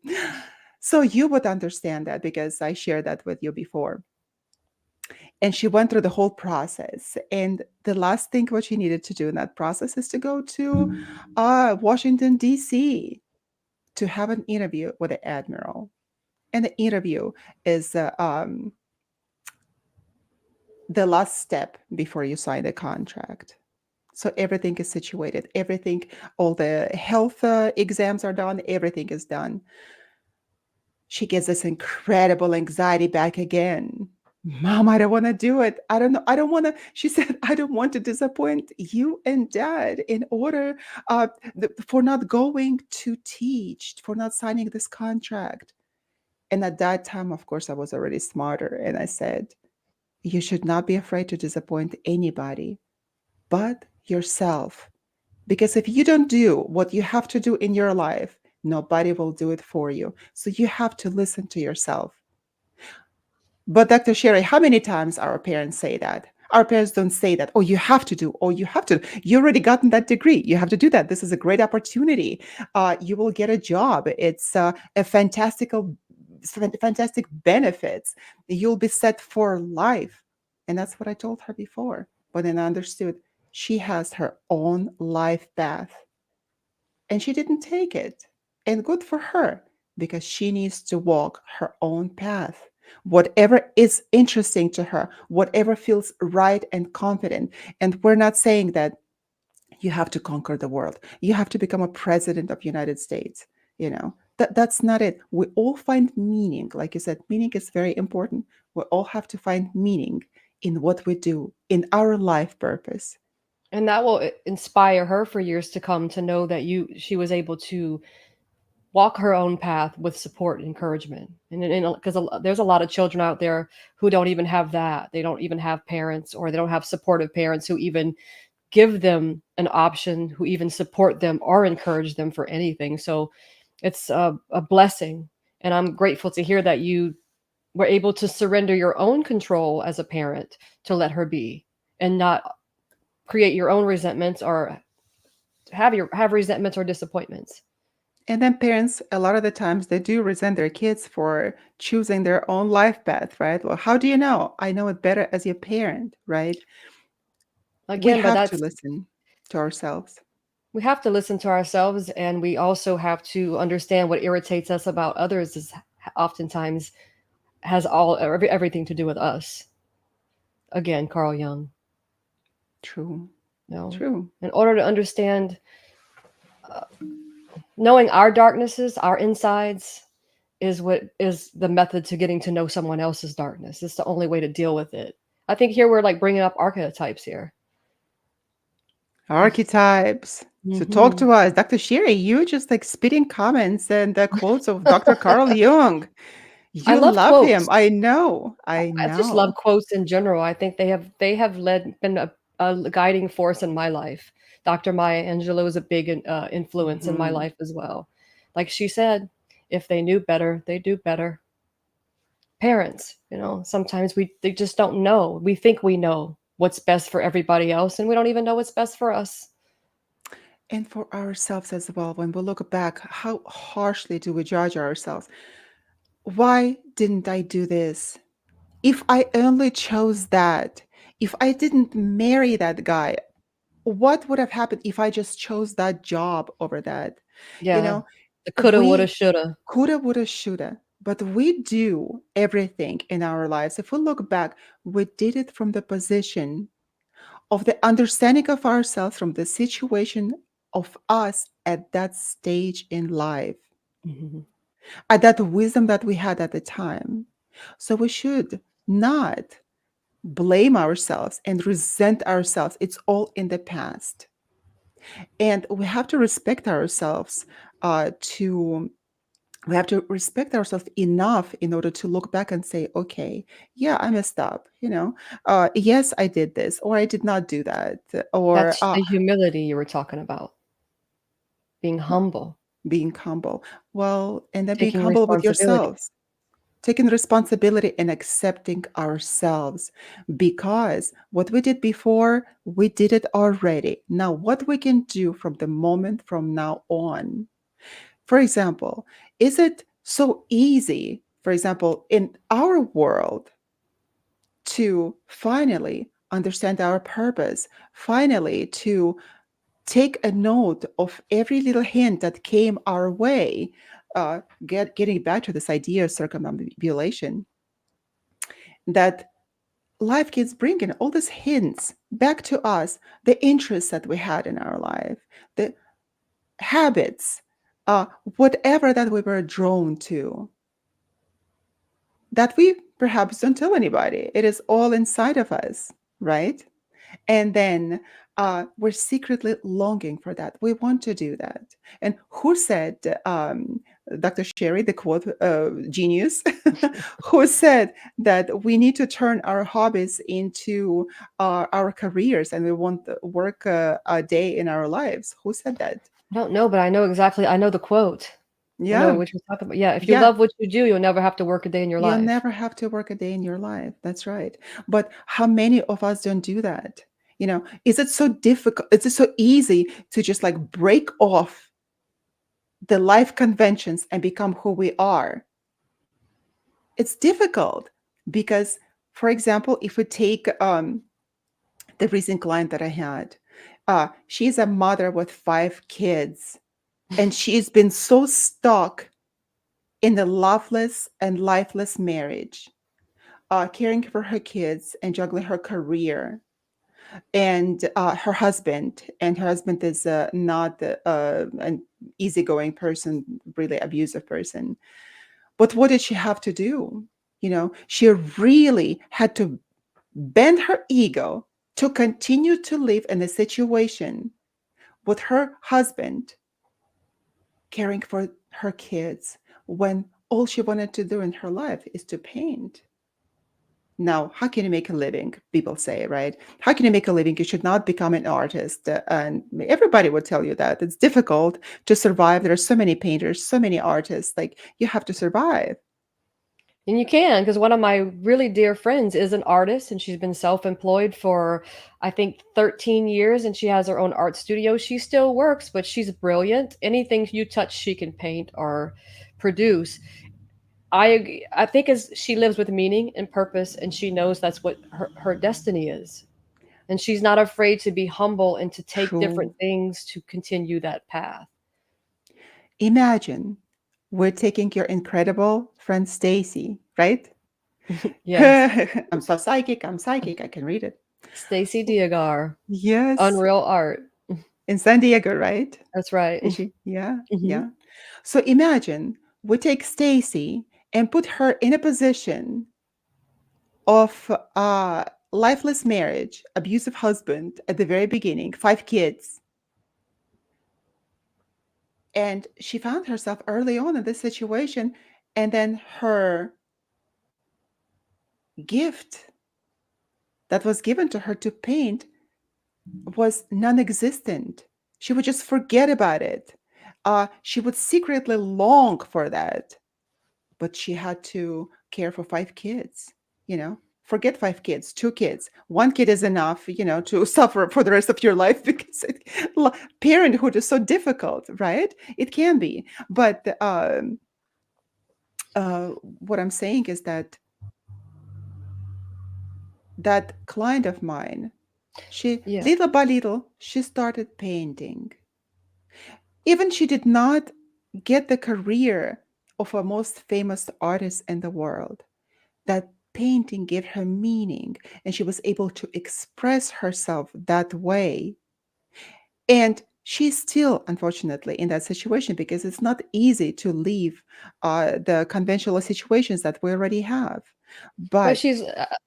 A: So you would understand that because I shared that with you before. And she went through the whole process, and the last thing what she needed to do in that process is to go to Washington DC to have an interview with the admiral. And the interview is the last step before you sign the contract. So everything is situated, everything, all the health exams are done, everything is done. She gets this incredible anxiety back again. Mom, I don't want to do it. I don't know. I don't want to. She said, I don't want to disappoint you and dad in order for not going to teach, for not signing this contract. And at that time, of course, I was already smarter. And I said, you should not be afraid to disappoint anybody but yourself. Because if you don't do what you have to do in your life, nobody will do it for you. So you have to listen to yourself. But Dr. Sherry, how many times our parents say that? Our parents don't say that, oh, you have to do, oh, you have to. You already gotten that degree. You have to do that. This is a great opportunity. You will get a job. It's a fantastic benefits. You'll be set for life. And that's what I told her before. But then I understood she has her own life path and she didn't take it. And good for her because she needs to walk her own path. Whatever is interesting to her, whatever feels right and confident. And we're not saying that you have to conquer the world. You have to become a president of United States. That's not it. We all find meaning. Like you said, meaning is very important. We all have to find meaning in what we do, in our life purpose.
B: And that will inspire her for years to come to know that she was able to walk her own path with support and encouragement. And because there's a lot of children out there who don't even have that. They don't even have parents, or they don't have supportive parents who even give them an option, who even support them or encourage them for anything. So it's a blessing. And I'm grateful to hear that you were able to surrender your own control as a parent to let her be, and not create your own resentments, or have resentments or disappointments.
A: And then parents, a lot of the times, they do resent their kids for choosing their own life path, right? Well, how do you know? I know it better as your parent, right? We
B: Again, but
A: have to
B: that's
A: listen to ourselves.
B: we have to listen to ourselves, and we also have to understand what irritates us about others is oftentimes has everything to do with us. Again, Carl Jung.
A: True,
B: You know,
A: true.
B: in order to understand, uh, knowing our darknesses, our insides, is what is the method to getting to know someone else's darkness. It's the only way to deal with it. I think here we're like bringing up archetypes here.
A: Archetypes. So talk
B: Mm-hmm.
A: to us. Dr. Sherry, you just like spitting comments and the quotes of Dr. Carl Jung.
B: I
A: You
B: love
A: love
B: quotes.
A: him. I know. I
B: I just love
A: know.
B: quotes in general. I think they have been a guiding force in my life. Dr. Maya Angelou is a big influence in my
A: Mhm.
B: life as well. Like she said, if they knew better, they do better. Parents, sometimes they just don't know. We think we know what's best for everybody else, and we don't even know what's best for us.
A: And for ourselves as well, when we look back, how harshly do we judge ourselves? Why didn't I do this? If I only chose that, if I didn't marry that guy, what would have happened if I just chose that job over that? You
B: Yeah.
A: know,
B: The coulda, woulda,
A: we
B: shoulda.
A: coulda, woulda, shoulda, but we do everything in our lives. If we look back, we did it from the position of the understanding of ourselves, from the situation of us at that stage in life,
B: Mhm.
A: at that wisdom that we had at the time. So we should not blame ourselves and resent ourselves. It's all in the past. And we have to respect ourselves to we have to respect ourselves enough in order to look back and say, okay, yeah, I messed up. Yes, I did this, or I did not do that, or
B: That's the humility you were talking about, being humble,
A: being humble. Well, and then being
B: taking
A: humble with
B: responsibility.
A: yourselves, taking responsibility and accepting ourselves, because what we did before, we did it already. Now, what we can do from the moment from now on. For example, is it so easy, for example, in our world, to finally understand our purpose, finally to take a note of every little hint that came our way? Getting back to this idea of circumambulation, that life keeps bringing all these hints back to us, the interests that we had in our life, the habits, whatever that we were drawn to, that we perhaps don't tell anybody. It is all inside of us, right? And then we're secretly longing for that. We want to do that. And who said, Dr. Sherry, the quote genius, who said that we need to turn our hobbies into our careers, and we want to work a day in our lives? Who said that?
B: I don't know, but I know the quote. I know
A: Yeah,
B: what you're talking about. Yeah, if you
A: yeah.
B: love what you do, you'll never have to work a day in your
A: You'll
B: life.
A: never have to work a day in your life. That's right. But how many of us don't do that? Is it so difficult? Is it so easy to just like break off the life conventions and become who we are? It's difficult because, for example, if we take the recent client that I had, she's a mother with 5 kids, and she's been so stuck in a loveless and lifeless marriage, caring for her kids and juggling her career and her husband. And her husband is not an easygoing person, really abusive person. But what did she have to do? She really had to bend her ego to continue to live in a situation with her husband caring for her kids, when all she wanted to do in her life is to paint. Now, how can you make a living? People say, right? How can you make a living? You should not become an artist. And everybody would tell you that it's difficult to survive. There are so many painters, so many artists. Like, you have to survive.
B: And you can, because one of my really dear friends is an artist and she's been self employed for, I think, 13 years and she has her own art studio. She still works, but she's brilliant. Anything you touch, she can paint or produce. I think as she lives with meaning and purpose and she knows that's what her destiny is. And she's not afraid to be humble and to take different
A: True.
B: things to continue that path.
A: Imagine we're taking your incredible friend Stacy, right?
B: Yes.
A: I'm so psychic. I'm psychic. I can read it.
B: Stacy Diagar,
A: Yes.
B: Unreal Art.
A: In San Diego, right?
B: That's right.
A: Is she? Yeah.
B: Hmm.
A: Yeah. So imagine we take Stacy and put her in a position of lifeless marriage, abusive husband at the very beginning, 5 kids. And she found herself early on in this situation. And then her gift that was given to her to paint was non existent. She would just forget about it. She would secretly long for that, but she had to care for 5 kids, you know? forget 5 kids, 2 kids. One kid is enough, to suffer for the rest of your life because parenthood is so difficult, right? It can be. But uh, what I'm saying is that that client of mine, she
B: Yeah.
A: little by little, she started painting. Even she did not get the career of a most famous artist in the world. That painting gave her meaning, and she was able to express herself that way. And she's still, unfortunately, in that situation because it's not easy to leave the conventional situations that we already have.
B: But
A: But
B: she's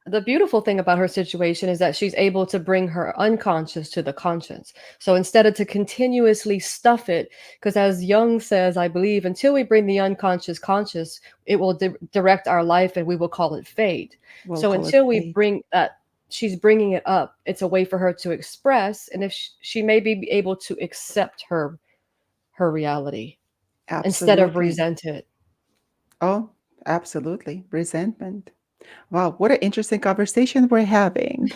B: the beautiful thing about her situation is that she's able to bring her unconscious to the conscious. So instead of to continuously stuff it, because as Jung says, I believe until we bring the unconscious conscious, it will direct our life, and we will call it fate.
A: we'll
B: So
A: call it
B: until we
A: fate.
B: bring that, she's bringing it up. It's a way for her to express, and if she may be able to accept her reality instead of
A: Absolutely.
B: resent it.
A: Oh, absolutely. Resentment. Wow, what an interesting conversation we're having.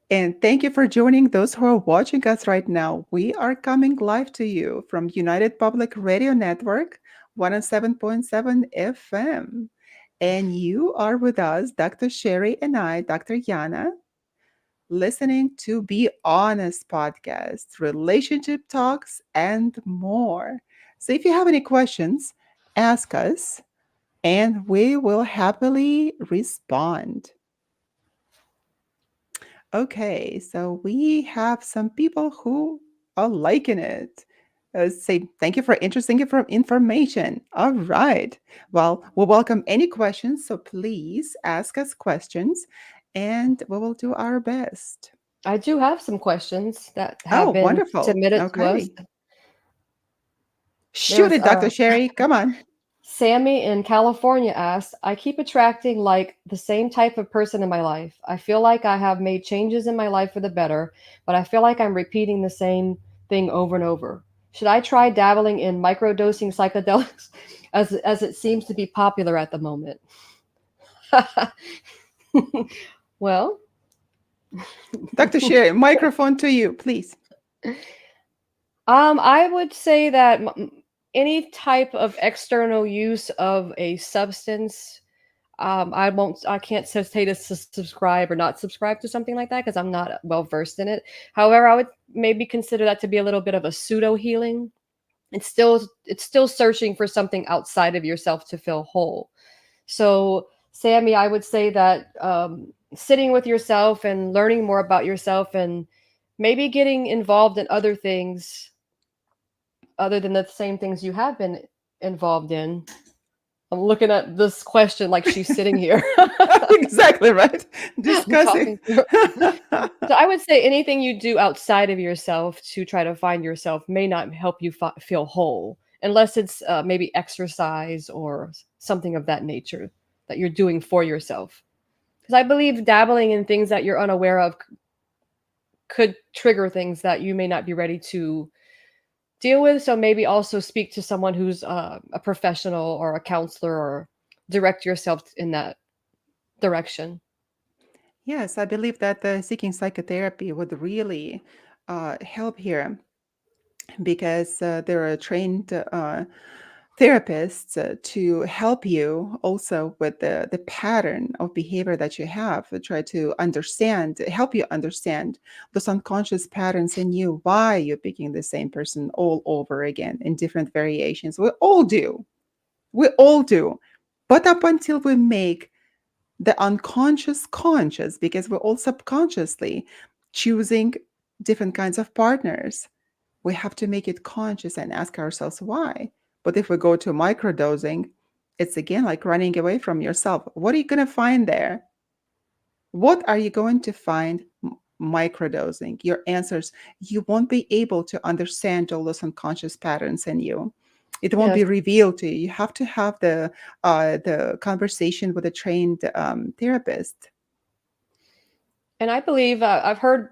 A: And thank you for joining those who are watching us right now. We are coming live to you from United Public Radio Network, 107.7 FM. And you are with us, Dr. Sherry and I, Dr. Yana, listening to Be Honest podcast, relationship talks, and more. So if you have any questions, ask us and we will happily respond. Okay, so we have some people who are liking it. Say thank you for interesting information. All right. Well, we'll welcome any questions, so please ask us questions and we will do our best.
B: I do have some questions that have
A: Oh,
B: been
A: wonderful.
B: submitted to us.
A: Okay. Shoot
B: There's
A: it, Dr. Sherry. Come on.
B: Sammy in California asked, I keep attracting like the same type of person in my life. I feel like I have made changes in my life for the better, but I feel like I'm repeating the same thing over and over. Should I try dabbling in microdosing psychedelics as it seems to be popular at the moment? Well,
A: Dr. Sherry, microphone to you, please.
B: I would say that any type of external use of a substance, I can't say to subscribe or not subscribe to something like that because I'm not well versed in it. However, I would maybe consider that to be a little bit of a pseudo healing. It's still searching for something outside of yourself to feel whole. So, Sammy, I would say that sitting with yourself and learning more about yourself and maybe getting involved in other things other than the same things you have been involved in. I'm looking at this question like she's sitting here.
A: Exactly right.
B: I'm
A: Discussing.
B: talking to her. So I would say anything you do outside of yourself to try to find yourself may not help you feel whole, unless it's maybe exercise or something of that nature that you're doing for yourself. Because I believe dabbling in things that you're unaware of could trigger things that you may not be ready to deal with. So maybe also speak to someone who's a professional or a counselor or direct yourself in that direction.
A: Yes, I believe that seeking psychotherapy would really help here because there are trained therapists to help you also with the pattern of behavior that you have, to try to understand, help you understand those unconscious patterns in you, why you're picking the same person all over again in different variations. We all do. We all do. But up until we make the unconscious conscious, because we're all subconsciously choosing different kinds of partners, we have to make it conscious and ask ourselves why. But if we go to microdosing, it's again like running away from yourself. What are you going to find there? What are you going to find microdosing? Your answers, you won't be able to understand all those unconscious patterns in you. It won't
B: Yes.
A: be revealed to you. You have to have the conversation with a trained therapist.
B: And I believe I've heard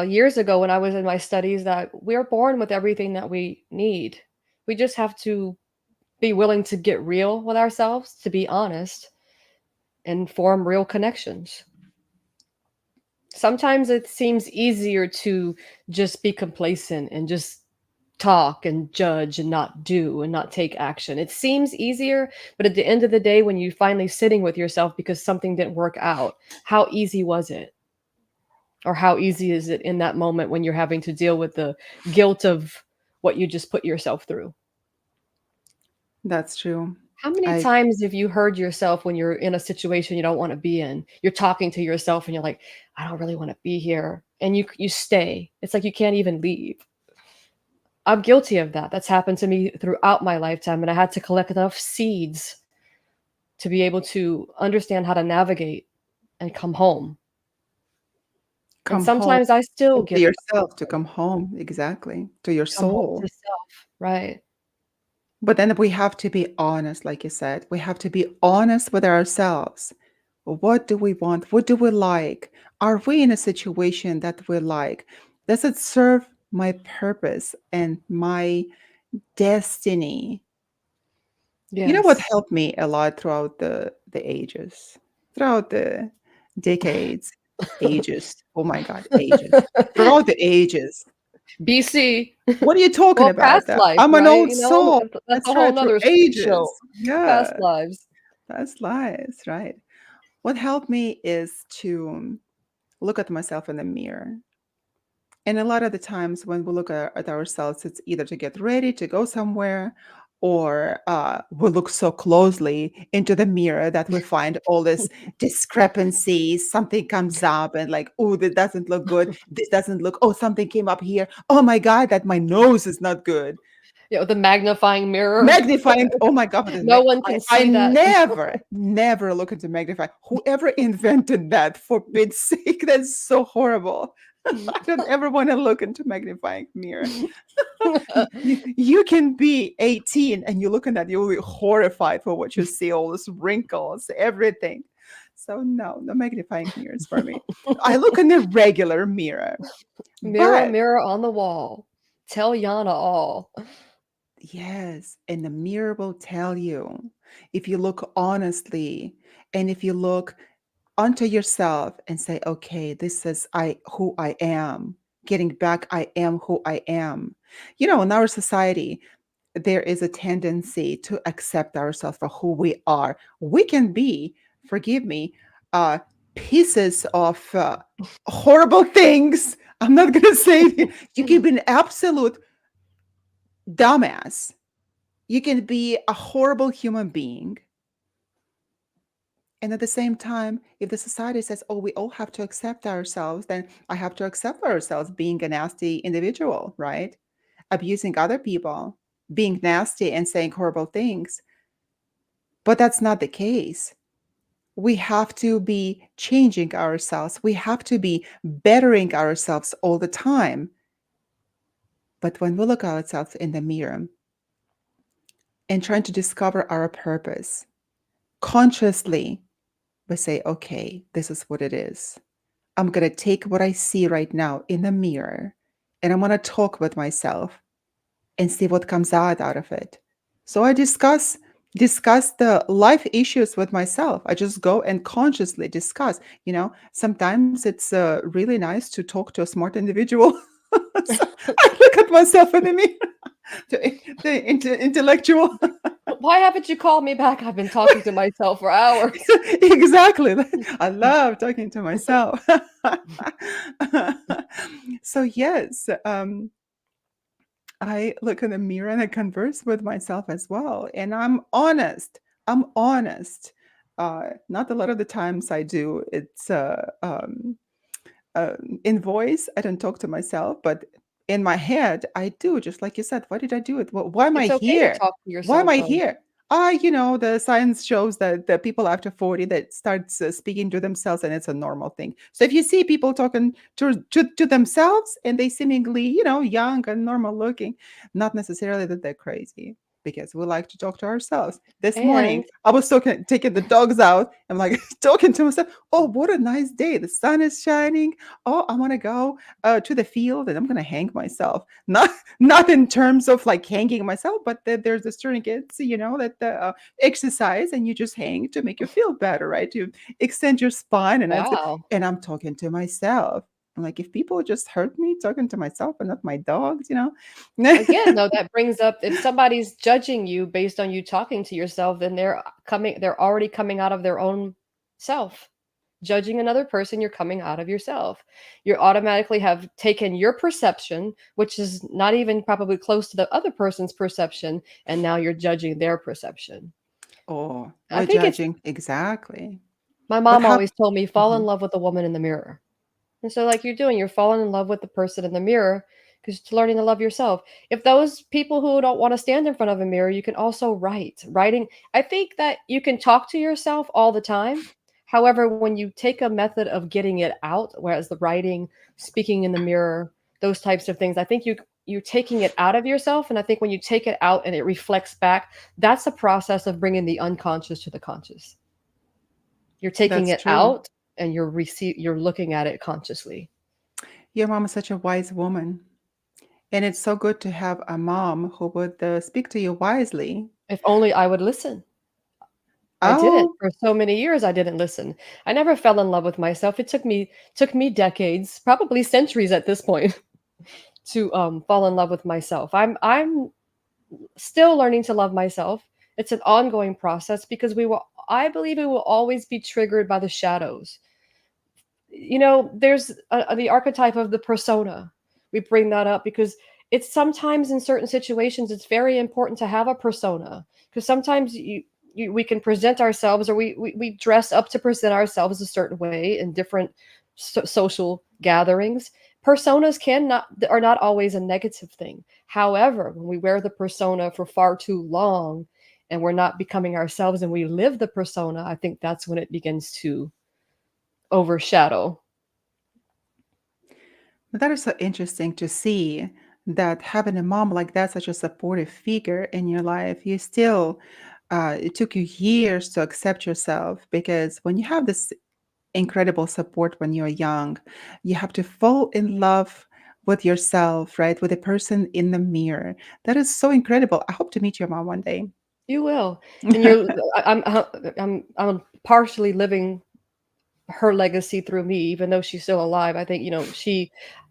B: years ago when I was in my studies that we're born with everything that we need. We just have to be willing to get real with ourselves, to be honest, and form real connections. Sometimes it seems easier to just be complacent and just talk and judge and not do and not take action. It seems easier, but at the end of the day, when you finally sitting with yourself because something didn't work out, how easy was it? Or how easy is it in that moment when you're having to deal with the guilt of what you just put yourself through?
A: That's true.
B: How many
A: I
B: times have you heard yourself when you're in a situation you don't want to be in? You're talking to yourself and you're like, I don't really want to be here. And you stay. It's like you can't even leave. I'm guilty of that. That's happened to me throughout my lifetime, and I had to collect enough seeds to be able to understand how to navigate and come home. And
A: come home
B: sometimes I still
A: into
B: get
A: yourself, to come home, exactly, to your
B: come home
A: soul.
B: to self, right?
A: But then we have to be honest, like you said. We have to be honest with ourselves. What do we want? What do we like? Are we in a situation that we like? Does it serve my purpose and my destiny? You know what
B: Yes.
A: helped me a lot throughout the ages, throughout the decades, ages. Oh my God, ages. Throughout the ages.
B: BC.
A: What are you talking
B: Well,
A: about?
B: past life,
A: I'm an
B: right?
A: old
B: You know,
A: soul.
B: that's a
A: That's
B: whole
A: right, through
B: nother show.
A: ages.
B: Past
A: Yeah,
B: lives.
A: that's lies, right? What helped me is to look at myself in the mirror. And a lot of the times when we look at ourselves, it's either to get ready to go somewhere, or we look so closely into the mirror that we find all this discrepancies. Something comes up and like, oh, that doesn't look good. This doesn't look, oh, something came up here. Oh my God, that my nose is not good.
B: The magnifying mirror.
A: Magnifying, oh my God, but
B: No one
A: I
B: can
A: I
B: see that.
A: never, never look into magnifying. Whoever invented that, for Pete's sake, that's so horrible. I don't ever want to look into magnifying mirror. You can be 18 and you're looking at, you'll be horrified for what you see, all those wrinkles, everything. So no, no magnifying mirrors for me. I look in a regular mirror,
B: Mirror,
A: but
B: mirror on the wall. Tell Yana all.
A: yes, and the mirror will tell you, if you look honestly and if you look onto yourself and say, okay, this is I who I am. Getting back, I am who I am. You know, in our society, there is a tendency to accept ourselves for who we are. We can be, forgive me, uh, pieces of horrible things. I'm not going to say it. You can be an absolute dumbass. You can be a horrible human being. And at the same time, if the society says, oh, we all have to accept ourselves, then I have to accept ourselves being a nasty individual, right? Abusing other people, being nasty and saying horrible things. But that's not the case. We have to be changing ourselves. We have to be bettering ourselves all the time. But when we look at ourselves in the mirror and trying to discover our purpose consciously, we say, okay, this is what it is. I'm going to take what I see right now in the mirror and I'm going to talk with myself and see what comes out of it. So I discuss the life issues with myself. I just go and consciously discuss. You know, sometimes it's really nice to talk to a smart individual. So I look at myself in the mirror, the intellectual.
B: Why haven't you called me back? I've been talking to myself for hours.
A: Exactly. I love talking to myself. So yes, I look in the mirror and I converse with myself as well. And I'm honest. I'm honest. Not a lot of the times I do. It's in voice. I don't talk to myself, but in my head, I do. Just like you said, why did I do it? Why am I
B: It's okay to
A: here?
B: talk to
A: Why am
B: yourself,
A: I
B: though.
A: here? The science shows that the people after 40 that starts speaking to themselves, and it's a normal thing. So if you see people talking to themselves and they seemingly, young and normal looking, not necessarily that they're crazy. because we like to talk to ourselves. This
B: And
A: morning, I was taking the dogs out. I'm like talking to myself. Oh, what a nice day! The sun is shining. Oh, I want to go to the field, and I'm gonna hang myself. Not in terms of like hanging myself, but there's the tourniquets, that the exercise, and you just hang to make you feel better, right? To extend your spine, and that's good.
B: wow.
A: And I'm talking to myself. I'm like, if people just heard me talking to myself and not my dogs.
B: Again, though, that brings up if somebody's judging you based on you talking to yourself, then they're already coming out of their own self. Judging another person, you're coming out of yourself. You automatically have taken your perception, which is not even probably close to the other person's perception, and now you're judging their perception.
A: Oh,
B: I
A: we're
B: think it's
A: judging exactly.
B: my
A: But
B: mom
A: how?
B: always told me fall in
A: Mhm.
B: love with the woman in the mirror. And so, like you're doing, you're falling in love with the person in the mirror because you're learning to love yourself. If those people who don't want to stand in front of a mirror, you can also write. Writing, I think that you can talk to yourself all the time. However, when you take a method of getting it out, whereas the writing, speaking in the mirror, those types of things, I think you're taking it out of yourself. And I think when you take it out and it reflects back, that's a process of bringing the unconscious to the conscious. You're taking
A: That's
B: it
A: true.
B: out and you're looking at it consciously.
A: Your mom is such a wise woman. And it's so good to have a mom who would speak to you wisely.
B: If only I would listen. I didn't.
A: Oh,
B: For so many years I didn't listen. I never fell in love with myself. It took me decades, probably centuries at this point, to fall in love with myself. I'm still learning to love myself. It's an ongoing process because I believe we will always be triggered by the shadows. There's the archetype of the persona. We bring that up because it's sometimes in certain situations it's very important to have a persona because sometimes we can present ourselves or we dress up to present ourselves a certain way in different social gatherings. Personas are not always a negative thing. However, when we wear the persona for far too long and we're not becoming ourselves and we live the persona, I think that's when it begins to overshadow.
A: but that is so interesting to see that having a mom like that, such a supportive figure in your life, it took you years to accept yourself because when you have this incredible support when you're young, you have to fall in love with yourself, right? With the person in the mirror. That is so incredible. I hope to meet your mom one day.
B: You will, and I'm partially living her legacy through me, even though she's still alive. I think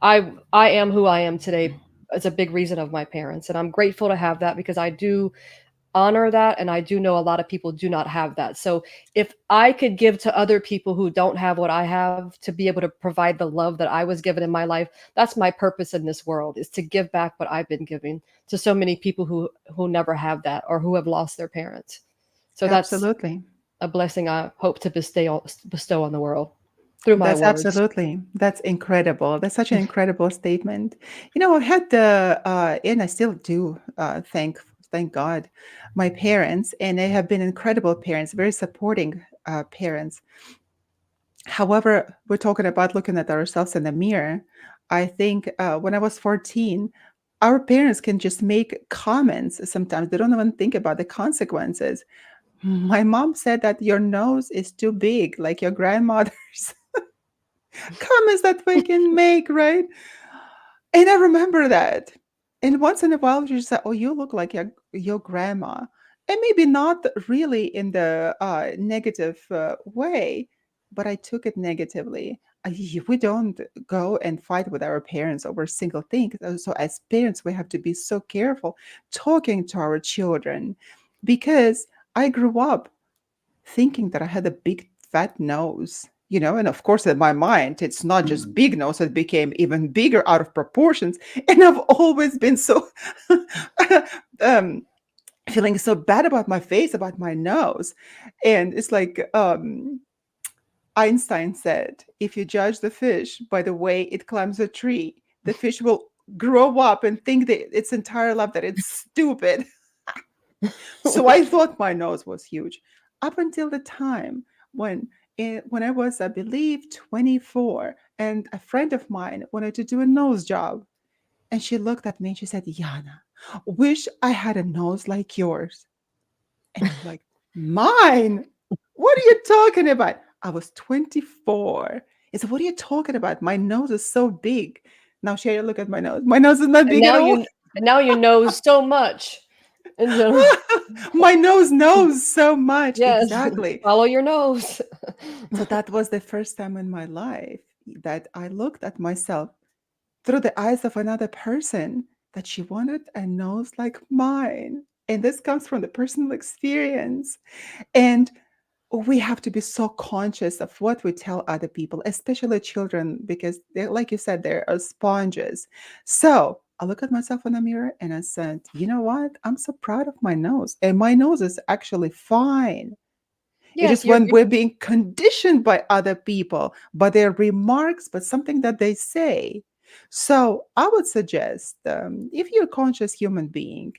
B: I am who I am today. It's a big reason of my parents, and I'm grateful to have that because I do honor that and I do know a lot of people do not have that. So if I could give to other people who don't have what I have to be able to provide the love that I was given in my life, that's my purpose in this world, is to give back what I've been giving to so many people who never have that or who have lost their parents. So that's
A: Absolutely.
B: a blessing I hope to bestow on the world through my
A: That's
B: words.
A: absolutely. That's incredible. That's such an incredible statement. I had and I still do, thank God, my parents, and they have been incredible parents, very supporting parents. However, we're talking about looking at ourselves in the mirror. I think when I was 14, our parents can just make comments sometimes. They don't even think about the consequences. My mom said that your nose is too big, like your grandmother's. Comments that we can make, right? And I remember that. And once in a while, she said, "Oh, you look like your grandma," and maybe not really in the negative way, but I took it negatively. We don't go and fight with our parents over a single thing. So, as parents, we have to be so careful talking to our children because I grew up thinking that I had a big fat nose. And of course, in my mind, it's not just big nose, it became even bigger out of proportions. And I've always been so um, feeling so bad about my face, about my nose. And it's like Einstein said, if you judge the fish by the way it climbs a tree, the fish will grow up and think that its entire life that it's stupid. So I thought my nose was huge up until the time when I was, I believe, 24, and a friend of mine wanted to do a nose job. And she looked at me and she said, Yana, Wish I had a nose like yours. And I'm like, mine? What are you talking about? I was 24. He said, what are you talking about? My nose is so big. Now, Sherry, look at my nose. My nose is not
B: And
A: big at
B: now
A: all.
B: you know so much. And so,
A: My nose knows so much.
B: yes,
A: Exactly.
B: follow your nose.
A: So that was the first time in my life that I looked at myself through the eyes of another person, that she wanted a nose like mine. And this comes from the personal experience. And we have to be so conscious of what we tell other people, especially children, because they, like you said, they are sponges. So I look at myself in the mirror and I said, you know what? I'm so proud of my nose. And my nose is actually fine. It
B: Yes,
A: is when we're being conditioned by other people, by their remarks, but something that they say. So I would suggest, if you're a conscious human being,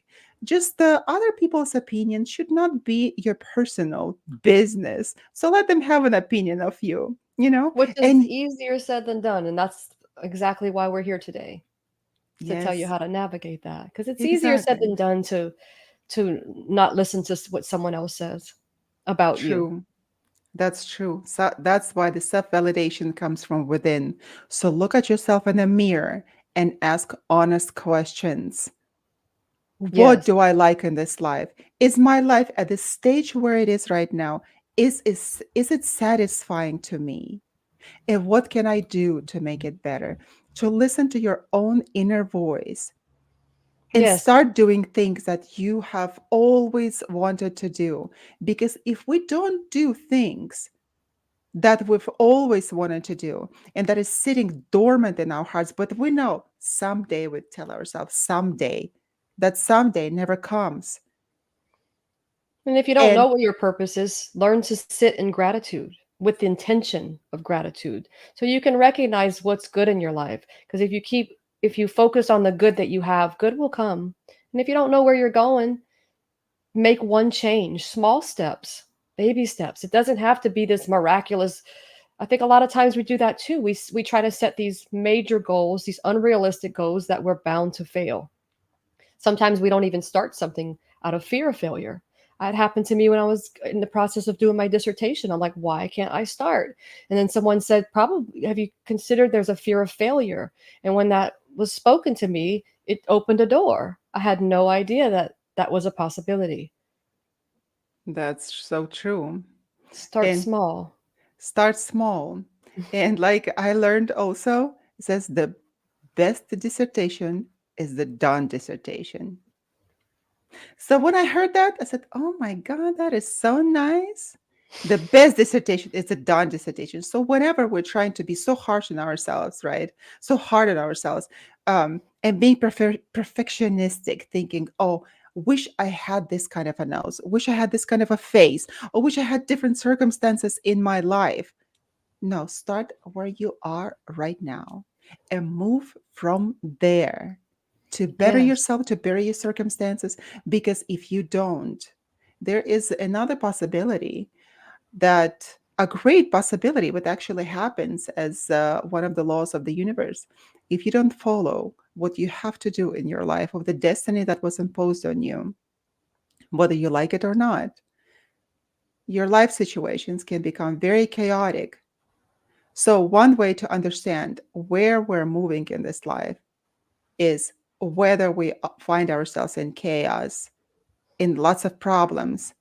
A: just other people's opinion should not be your personal business. So let them have an opinion of you, you know?
B: which is
A: And
B: easier said than done, and that's exactly why we're here today, to tell you
A: yes,
B: how to navigate that. Because it's easier said
A: exactly.
B: than done to not listen to what someone else says about you.
A: True. That's true. So that's why the self validation comes from within. So look at yourself in the mirror and ask honest questions. What
B: Yes.
A: do I like in this life? Is my life at the stage where it is right now? Is it satisfying to me? And what can I do to make it better? To listen to your own inner voice and
B: Yes.
A: start doing things that you have always wanted to do. Because if we don't do things that we've always wanted to do and that is sitting dormant in our hearts, but we know someday, we tell ourselves someday, that someday never comes.
B: And if you don't know
A: And
B: what your purpose is, learn to sit in gratitude with the intention of gratitude. So you can recognize what's good in your life. Because if you focus on the good that you have, good will come. And if you don't know where you're going, make one change, small steps, baby steps. It doesn't have to be this miraculous. I think a lot of times we do that too. We try to set these major goals, these unrealistic goals that we're bound to fail. Sometimes we don't even start something out of fear of failure. It happened to me when I was in the process of doing my dissertation. I'm like, why can't I start? And then someone said, probably, have you considered there's a fear of failure? And when that was spoken to me, it opened a door. I had no idea that that was a possibility.
A: that's so true.
B: Start
A: And
B: small.
A: start small. And like I learned also, it says the best dissertation is the done dissertation. So when I heard that, I said, "Oh my God, that is so nice." The best dissertation is a done dissertation. So whenever we're trying to be so harsh on ourselves, right? So hard on ourselves, and being perfectionistic, thinking, "Oh, wish I had this kind of a nose, wish I had this kind of a face, or wish I had different circumstances in my life." No, start where you are right now and move from there to better
B: Yes.
A: yourself, to better your circumstances. Because if you don't, there is another possibility, that a great possibility, what actually happens as one of the laws of the universe. If you don't follow what you have to do in your life, of the destiny that was imposed on you, whether you like it or not, your life situations can become very chaotic. So, one way to understand where we're moving in this life is whether we find ourselves in chaos, in lots of problems,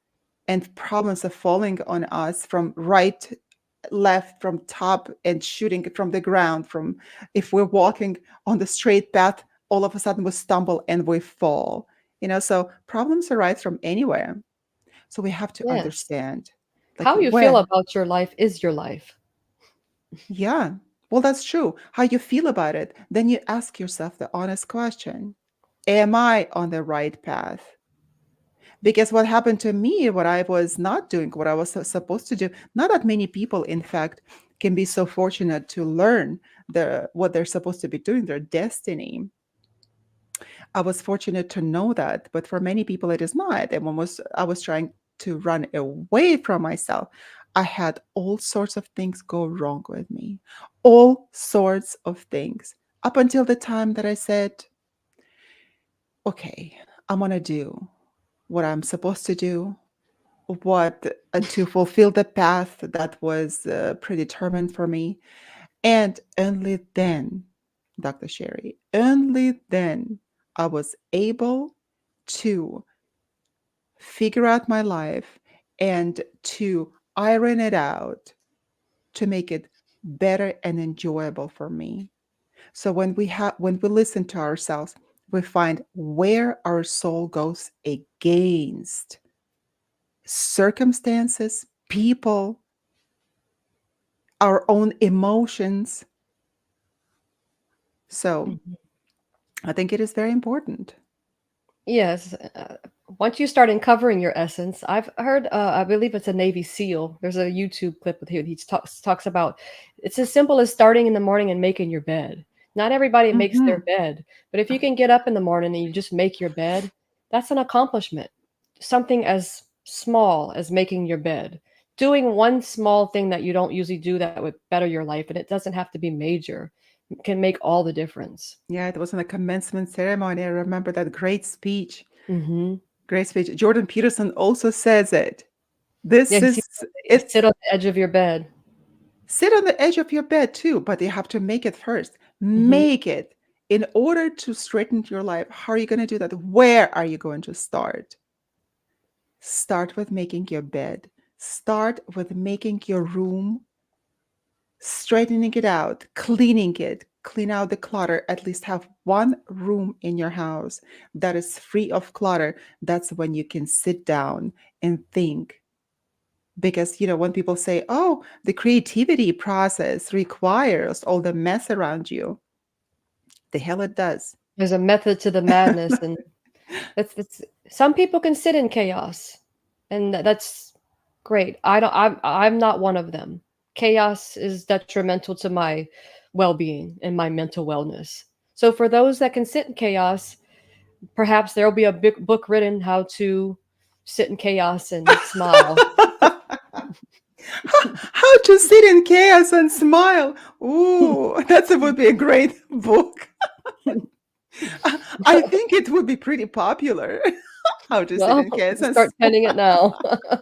A: and problems are falling on us from right, left, from top, and shooting from the ground. From if we're walking on the straight path, all of a sudden we stumble and we fall. So problems arise from anywhere. So we have to
B: Yes.
A: understand, like,
B: How you feel
A: where.
B: about your life is your life.
A: Yeah, well, that's true. How you feel about it, then you ask yourself the honest question: am I on the right path? Because what happened to me, what I was not doing, what I was supposed to do, not that many people, in fact, can be so fortunate to learn what they're supposed to be doing, their destiny. I was fortunate to know that, but for many people, it is not. And I was trying to run away from myself, I had all sorts of things go wrong with me, all sorts of things, up until the time that I said, okay, I'm going to do what I'm supposed to do, what to fulfill the path that was predetermined for me. And only then, Dr. Sherry, only then I was able to figure out my life and to iron it out to make it better and enjoyable for me. So when we listen to ourselves, we find where our soul goes against circumstances, people, our own emotions. So
B: Mhm.
A: I think it is very important.
B: Yes. Once you start uncovering your essence, I've heard, I believe it's a Navy SEAL. There's a YouTube clip with him. He talks about it's as simple as starting in the morning and making your bed. Not everybody makes their
A: Hmm.
B: bed, but if you can get up in the morning and you just make your bed, that's an accomplishment. Something as small as making your bed. Doing one small thing that you don't usually do that would better your life, and it doesn't have to be major, can make all the difference.
A: Yeah, it was in a commencement ceremony. I remember that great speech.
B: Hmm.
A: Great speech. Jordan Peterson also says it.
B: Yeah,
A: This
B: he
A: is
B: sit
A: it's
B: on the edge of your bed.
A: sit on the edge of your bed too, but you have to make it first.
B: Hmm.
A: Make it. In order to straighten your life, how are you going to do that? Where are you going to start? Start with making your bed. Start with making your room, straightening it out, cleaning it, clean out the clutter. At least have one room in your house that is free of clutter. That's when you can sit down and think. Because, when people say, oh, the creativity process requires all the mess around you, the hell it does.
B: There's a method to the madness, and that's some people can sit in chaos, and that's great. I don't. I'm not one of them. Chaos is detrimental to my well-being and my mental wellness. So for those that can sit in chaos, perhaps there'll be a big book written how to sit in chaos and smile.
A: How to sit in chaos and smile. Ooh, that would be a great book. I think it would be pretty popular. How to sit
B: Well,
A: in chaos and
B: start penning it
A: smile.
B: now.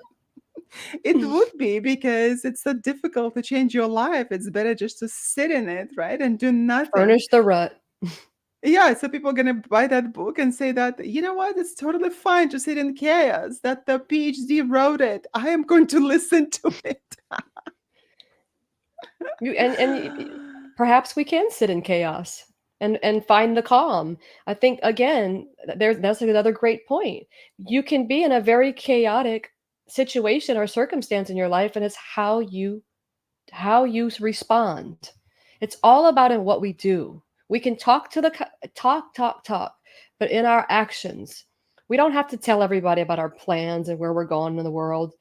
A: It would be because it's so difficult to change your life. It's better just to sit in it, right? And do nothing.
B: Furnish the rut.
A: Yeah, so people are gonna buy that book and say that, you know what, it's totally fine to sit in chaos, that the PhD wrote it. I am going to listen to it.
B: You perhaps we can sit in chaos and find the calm. I think again, that's another great point. You can be in a very chaotic situation or circumstance in your life, and it's how you respond. It's all about in what we do. We can talk to the talk, but in our actions, we don't have to tell everybody about our plans and where we're going in the world.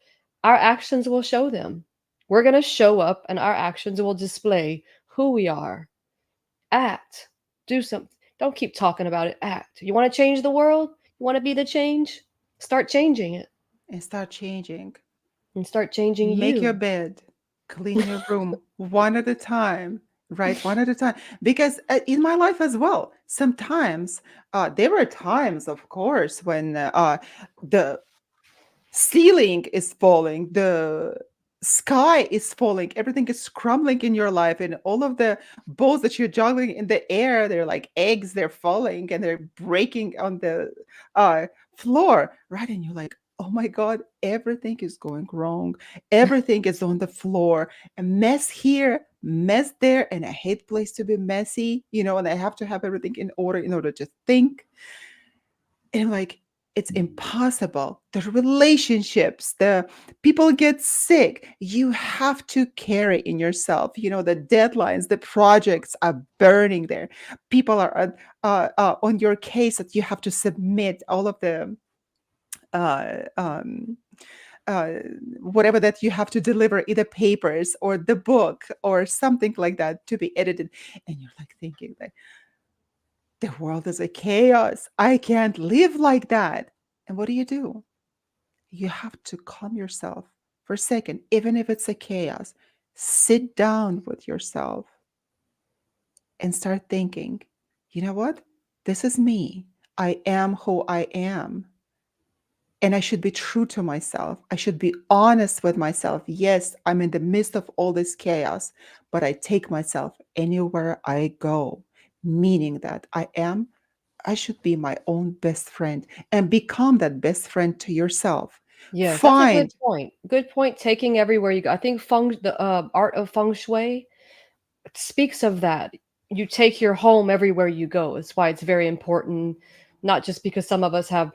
B: Our actions will show them. We're going to show up, and our actions will display who we are. Act. Do something. Don't keep talking about it. Act. You want to change the world? You want to be the change? Start changing it
A: And start changing.
B: and start changing
A: Make your
B: you.
A: bed, clean your room one at a time, right? One at a time. Because in my life as well, sometimes there were times, of course, when the ceiling is falling, the sky is falling, everything is crumbling in your life, and all of the balls that you're juggling in the air, they're like eggs, they're falling and they're breaking on the uh, floor, right? And you're like, oh my God, everything is going wrong. Everything is on the floor. A mess here, mess there, and I hate place to be messy, and I have to have everything in order to think. And like, it's impossible. The relationships, the people get sick. You have to carry in yourself. The deadlines, the projects are burning there. People are on your case that you have to submit all of the uh, um, uh, whatever that you have to deliver, either papers or the book or something like that to be edited. And you're like thinking that the world is a chaos. I can't live like that. And what do? You have to calm yourself for a second, even if it's a chaos. Sit down with yourself and start thinking, you know what? This is me. I am who I am. And I should be true to myself. I should be honest with myself. Yes, I'm in the midst of all this chaos, but I take myself anywhere I go, meaning that I should be my own best friend and become that best friend to yourself.
B: Yes, that's a good
A: Find,
B: point. Good point. Taking everywhere you go. I think the art of feng shui speaks of that. You take your home everywhere you go. It's why it's very important, not just because some of us have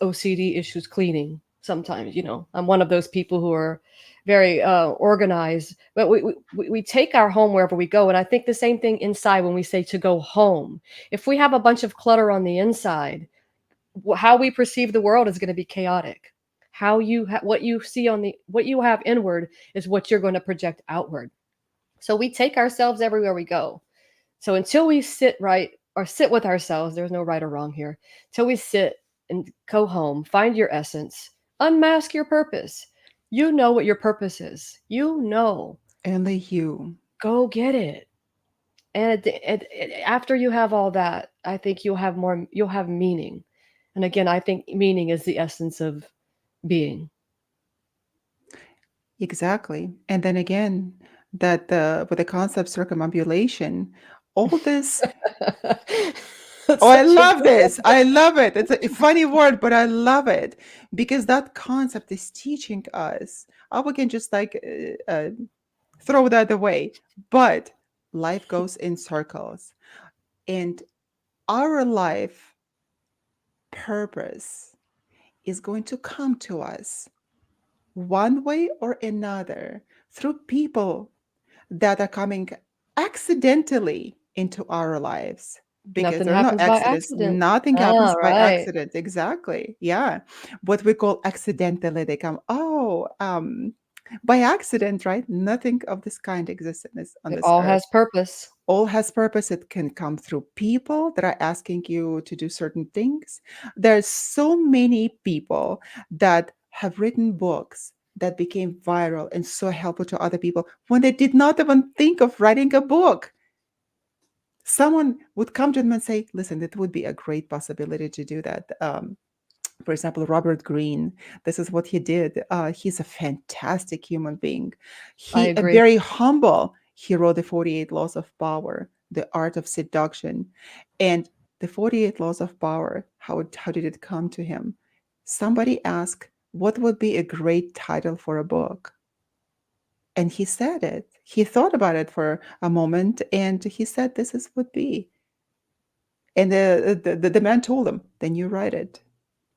B: OCD issues cleaning sometimes, you know. I'm one of those people who are very organized, but we take our home wherever we go. And I think the same thing inside when we say to go home. If we have a bunch of clutter on the inside, how we perceive the world is going to be chaotic. How what you see on the what you have inward is what you're going to project outward. So we take ourselves everywhere we go. So until we sit right or sit with ourselves, there's no right or wrong here. Till we sit and go home, find your essence, unmask your purpose. You know what your purpose is. You know.
A: only you.
B: Go get it. And after you have all that, I think you'll have more. You'll have meaning. And again, I think meaning is the essence of being.
A: Exactly. And then again, that with the concept circumambulation, all this.
B: That's
A: Oh, I
B: such a
A: love
B: good
A: this. I love it. It's a funny word, but I love it because that concept is teaching us. We can just like throw that away, but life goes in circles, and our life purpose is going to come to us one way or another through people that are coming accidentally into our lives, because
B: nothing
A: there are no
B: happens by
A: accidents.
B: accident.
A: Nothing
B: Ah,
A: happens by
B: right.
A: accident. Exactly. Yeah. What we call accidentally, they come, oh, by accident, right? Nothing of this kind exists on
B: It
A: this
B: all
A: earth.
B: has purpose.
A: All has purpose. It can come through people that are asking you to do certain things. There's so many people that have written books that became viral and so helpful to other people when they did not even think of writing a book. Someone would come to them and say, listen, it would be a great possibility to do that. For example, Robert Greene, this is what he did. He's a fantastic human being.
B: I
A: He a
B: agree.
A: very humble. He wrote the 48 Laws of Power, the art of seduction, and the 48 Laws of Power. How did it come to him? Somebody asked, "What would be a great title for a book?" And he said it. He thought about it for a moment, and he said, "This is would be." And the man told him, "Then you write it."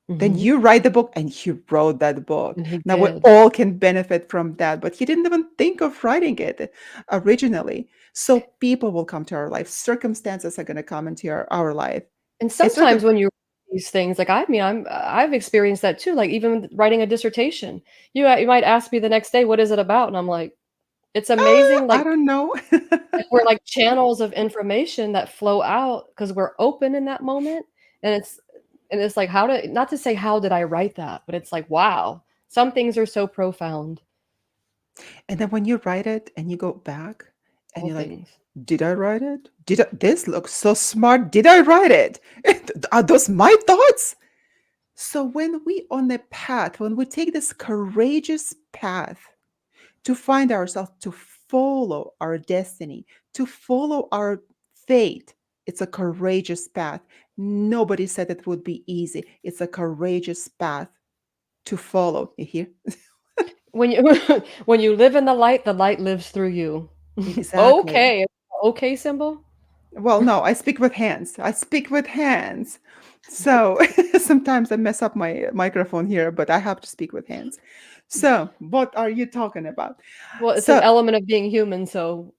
A: Then
B: Hmm.
A: you write the book, and he wrote that book.
B: And he
A: Now we
B: did.
A: all can benefit from that, but he didn't even think of writing it originally. So people will come to our life. Circumstances are going to come into our life.
B: And
A: It's circum.
B: sometimes when you write these things, like I mean, I've experienced that too. Like even with writing a dissertation, you might ask me the next day, "What is it about?" And I'm like, it's amazing.
A: I don't know.
B: Like we're like channels of information that flow out because we're open in that moment, and it's like how to not to say how did I write that, but it's like wow, some things are so profound.
A: And then when you write it and you go back and
B: All
A: you're like,
B: things.
A: did I write it? This looks so smart. Did I write it? Are those my thoughts? So when we on the path, when we take this courageous path to find ourselves, to follow our destiny, to follow our fate, it's a courageous path. Nobody said it would be easy. It's a courageous path to follow. You hear?
B: When you when you live in the light lives through you.
A: Exactly.
B: Okay, okay symbol.
A: Well, no, I speak with hands. I speak with hands. So sometimes I mess up my microphone here, but I have to speak with hands. So, what are you talking about?
B: Well, it's an
A: So,
B: element of being human, so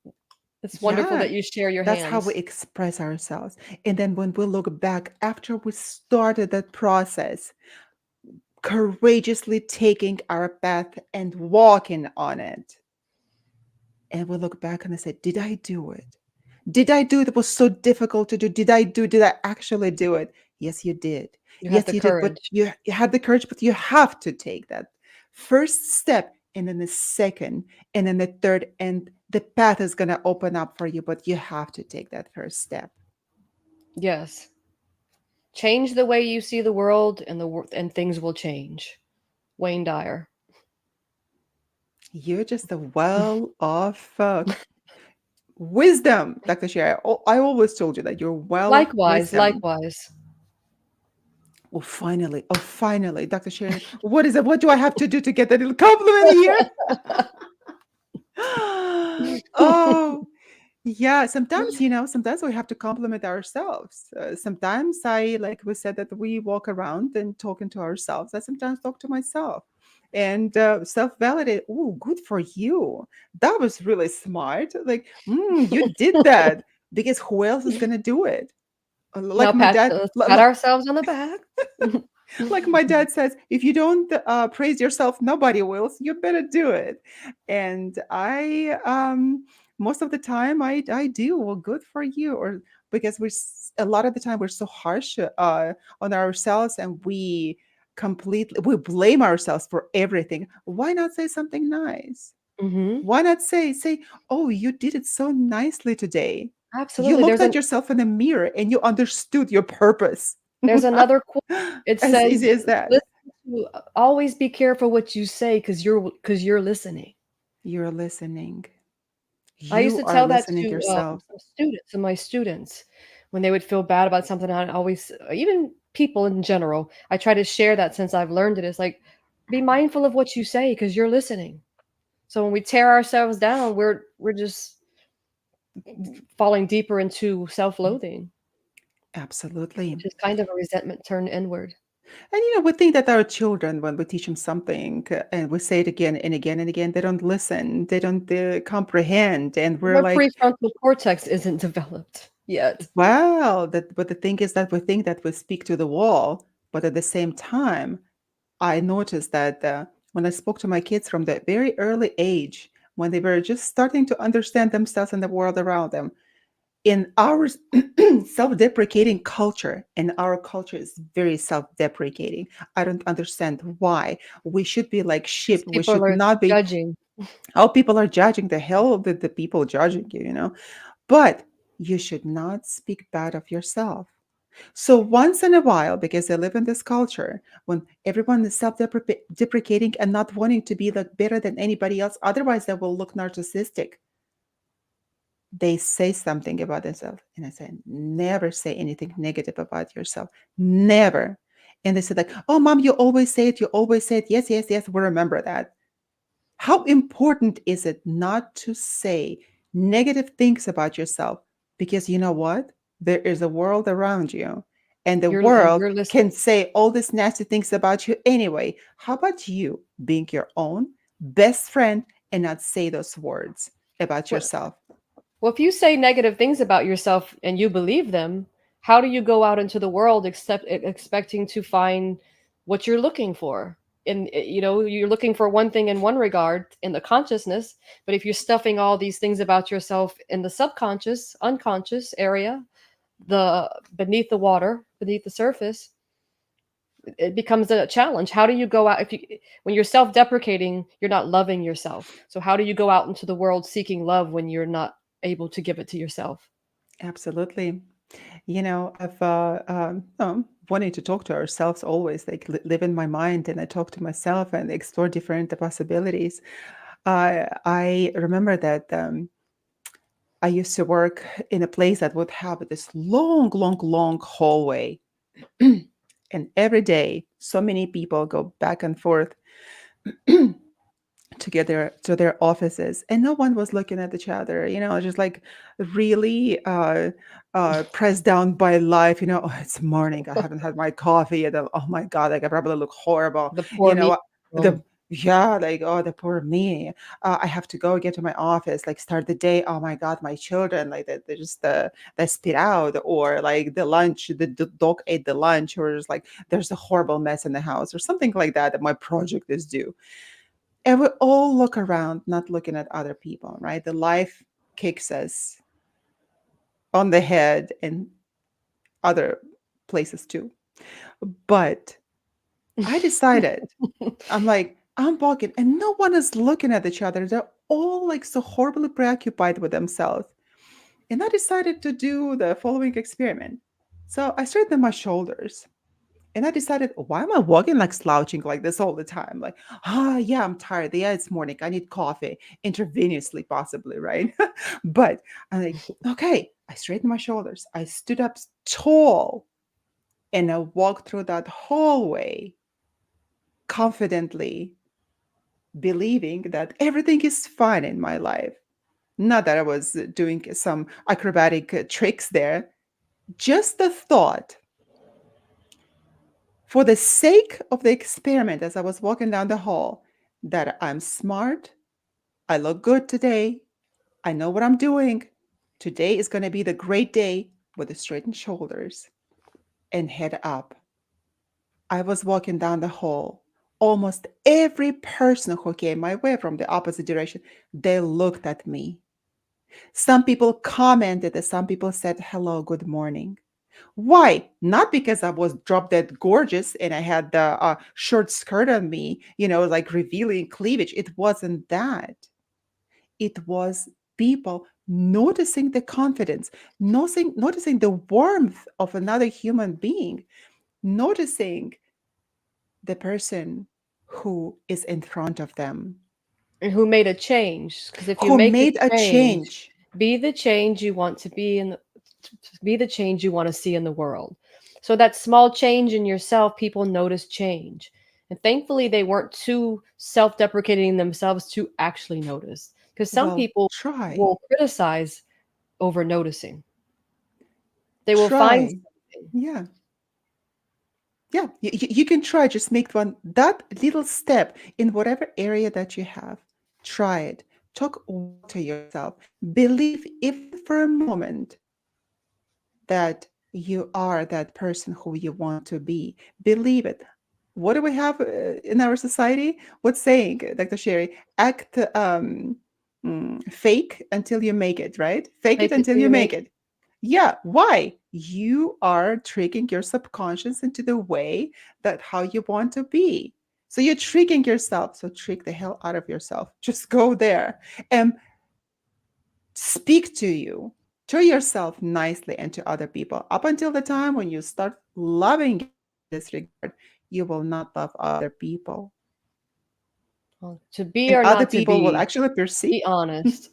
B: it's wonderful
A: yeah,
B: that you share your
A: that's how we
B: hands.
A: express ourselves. And then when we look back after we started that process, courageously taking our path and walking on it, and we look back and I said, did I do it? Did I do it? It was so difficult to do. Did I actually do it? Yes, you did.
B: You had
A: Yes,
B: the
A: you did. But
B: courage.
A: you had the courage, but you have to take that first step, and then the second, and then the third, and the path is going to open up for you, but you have to take that first step.
B: Yes. Change the way you see the world, and and things will change. Wayne Dyer.
A: You're just a well of wisdom, Dr. Sherry. I always told you that you're well of
B: Likewise,
A: wisdom.
B: likewise.
A: Oh, finally, Dr. Sherry. What is it? What do I have to do to get that little compliment here? Oh, yeah, sometimes, sometimes we have to compliment ourselves. Sometimes like we said, that we walk around and talking to ourselves. I sometimes talk to myself and self-validate. Oh, good for you. That was really smart. Like, you did that because who else is gonna do it?
B: Now
A: Like my dad,
B: let's pat ourselves on the back.
A: like my dad says, if you don't praise yourself, nobody will. So you better do it. And I, most of the time, I do. Well, good for you. Or because a lot of the time we're so harsh on ourselves, and we blame ourselves for everything. Why not say something nice?
B: Hmm.
A: Why not say, oh, you did it so nicely today. You
B: Absolutely.
A: looked at yourself in the mirror and you understood your purpose.
B: There's another quote. It
A: As
B: says,
A: easy as that.
B: "Listen to always be careful what you say, because you're listening."
A: You're listening.
B: I used
A: You
B: to
A: are
B: tell that
A: listening
B: to
A: yourself.
B: students and my students when they would feel bad about something. I always, even people in general, I try to share that since I've learned it. It's like, be mindful of what you say because you're listening. So when we tear ourselves down, we're just falling deeper into self-loathing,
A: Absolutely.
B: which is kind of a resentment turned inward.
A: And we think that our children, when we teach them something and we say it again and again and again, they don't listen, they don't comprehend. And we're
B: Their
A: like,
B: prefrontal cortex isn't developed yet.
A: well, but the thing is that we think that we speak to the wall. But at the same time, I noticed that when I spoke to my kids from the very early age, when they were just starting to understand themselves and the world around them, in our self-deprecating culture, and our culture is very self-deprecating. I don't understand why we should be like
B: Because
A: sheep. We
B: people
A: should
B: are
A: not be.
B: judging.
A: How people are judging, the hell with the people judging you. But you should not speak bad of yourself. So once in a while, because I live in this culture when everyone is self-deprecating and not wanting to be like better than anybody else, otherwise they will look narcissistic. They say something about themselves. And I say, never say anything negative about yourself. Never. And they said, like, oh, mom, you always say it. You always say it. Yes, yes, yes. We remember that. How important is it not to say negative things about yourself? Because you know what? There is a world around you, and the world
B: You're listening.
A: can say all these nasty things about you anyway. How about you being your own best friend and not say those words about
B: Well,
A: yourself?
B: well, if you say negative things about yourself and you believe them, how do you go out into the world expecting to find what you're looking for? And you're looking for one thing in one regard in the consciousness, but if you're stuffing all these things about yourself in the subconscious, unconscious area, the beneath the water, beneath the surface, it becomes a challenge. How do you go out if you when you're self-deprecating, you're not loving yourself. So how do you go out into the world seeking love when you're not able to give it to yourself?
A: Absolutely. I've wanting to talk to ourselves always, like live in my mind, and I talk to myself and explore different possibilities. I remember that I used to work in a place that would have this long, long, long hallway, and every day, so many people go back and forth to their offices, and no one was looking at each other, just like really pressed down by life. Oh, it's morning, I haven't had my coffee yet. Oh my god, like I probably look horrible.
B: The
A: you
B: poor me
A: know the
B: syndrome.
A: yeah, like, oh, the poor me. I have to go get to my office, like start the day. Oh my god, my children, like they just they spit out, or like the lunch, the dog ate the lunch, or just like there's a horrible mess in the house, or something like that, that my project is due. And we all look around, not looking at other people, right? The life kicks us on the head and other places too. But I decided, I'm like, I'm walking and no one is looking at each other. They're all like so horribly preoccupied with themselves. And I decided to do the following experiment. So I straightened my shoulders and I decided, why am I walking like slouching like this all the time? Like, yeah, I'm tired. Yeah, it's morning. I need coffee intravenously, possibly, right? But I'm like, okay, I straightened my shoulders. I stood up tall and I walked through that hallway confidently, believing that everything is fine in my life. Not that I was doing some acrobatic tricks there, just the thought, for the sake of the experiment, as I was walking down the hall, that I'm smart, I look good today, I know what I'm doing. Today is going to be the great day with the straightened shoulders and head up. I was walking down the hall. Almost every person who came my way from the opposite direction, they looked at me. Some people commented, and some people said, hello, good morning. Why? Not because I was drop dead gorgeous and I had the short skirt on me, like revealing cleavage. It wasn't that. It was people noticing the confidence, noticing the warmth of another human being, noticing the person who is in front of them,
B: And who made a change? Because if you
A: who
B: make a
A: made a
B: change,
A: change.
B: be the change you want to be in the, be the change you want to see in the world. So that small change in yourself, people notice change. And thankfully they weren't too self-deprecating themselves to actually notice. Because some
A: Well,
B: people
A: try,
B: will criticize over noticing. They will find
A: try.
B: something.
A: Yeah. Yeah, you can try. Just make one that little step in whatever area that you have. Try it. Talk well to yourself. Believe even for a moment that you are that person who you want to be. Believe it. What do we have in our society? What's saying, Dr. Sherry? Act fake until you make it, right? Fake it
B: Fake it
A: until
B: till
A: you
B: you make
A: make
B: it.
A: it. Yeah, why? You are tricking your subconscious into the way that how you want to be. So you're tricking yourself. So trick the hell out of yourself. Just go there and speak to yourself nicely and to other people. Up until the time when you start loving yourself in this regard, you will not love other people.
B: Well, to be
A: And
B: or
A: other
B: not to
A: people will
B: be,
A: actually perceive.
B: be honest.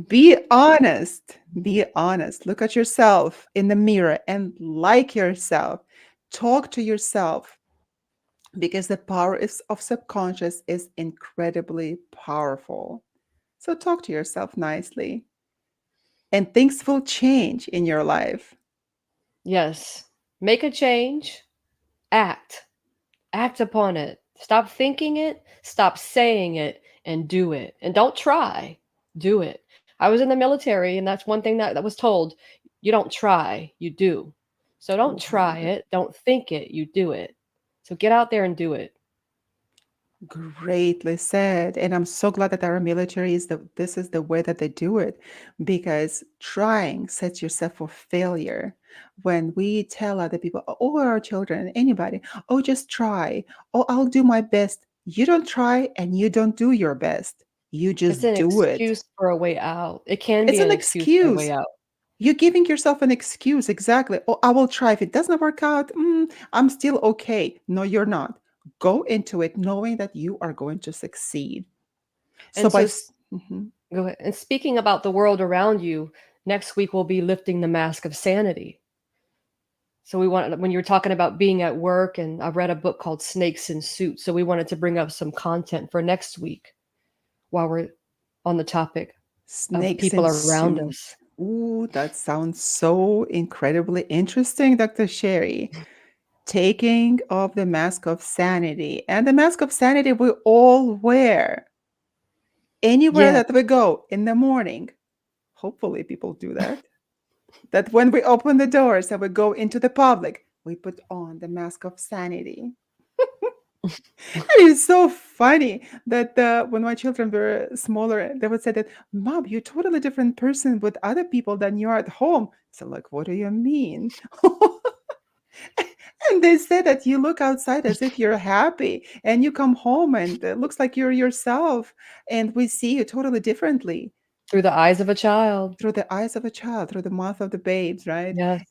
A: Be honest. Be honest. Look at yourself in the mirror and like yourself. Talk to yourself because the power of subconscious is incredibly powerful. So talk to yourself nicely and things will change in your life.
B: Yes. Make a change, act. Act upon it. Stop thinking it, stop saying it, and do it. And don't try, do it. I was in the military, and that's one thing that was told. You don't try, you do. So don't
A: Oh, I
B: try
A: love it.
B: it, don't think it, you do it. So get out there and do it.
A: Greatly said. And I'm so glad that our military is this is the way that they do it because trying sets yourself for failure. When we tell other people, or our children, anybody, oh, just try, oh, I'll do my best. You don't try and you don't do your best. You
B: It's
A: just
B: an
A: do it.
B: excuse for a way out. It can
A: It's
B: be
A: an
B: an excuse for a way
A: excuse.
B: out.
A: You're giving yourself an excuse. Exactly. Oh, I will try. If it doesn't work out, I'm still okay. No, you're not. Go into it knowing that you are going to succeed. So
B: And
A: by
B: so,
A: mhm.
B: go ahead. And speaking about the world around you, next week we'll be lifting the mask of sanity. So we wanted when you were talking about being at work, and I read a book called Snakes in Suits. So we wanted to bring up some content for next week while we're on the topic of
A: Snakes
B: people
A: in
B: around us.
A: suits. Ooh, that sounds so incredibly interesting, Dr. Sherry. Taking off the mask of sanity. And the mask of sanity we all wear anywhere
B: Yeah.
A: that we go in the morning. Hopefully, people do that. That when we open the doors and we go into the public, we put on the mask of sanity. And it's so funny that when my children were smaller, they would say that, Mom, you're a totally different person with other people than you are at home. So, like, what do you mean? And they say that you look outside as if you're happy, and you come home and it looks like you're yourself, and we see you totally differently.
B: Through the eyes of a child.
A: through the eyes of a child, through the mouth of the babes, right?
B: Yes.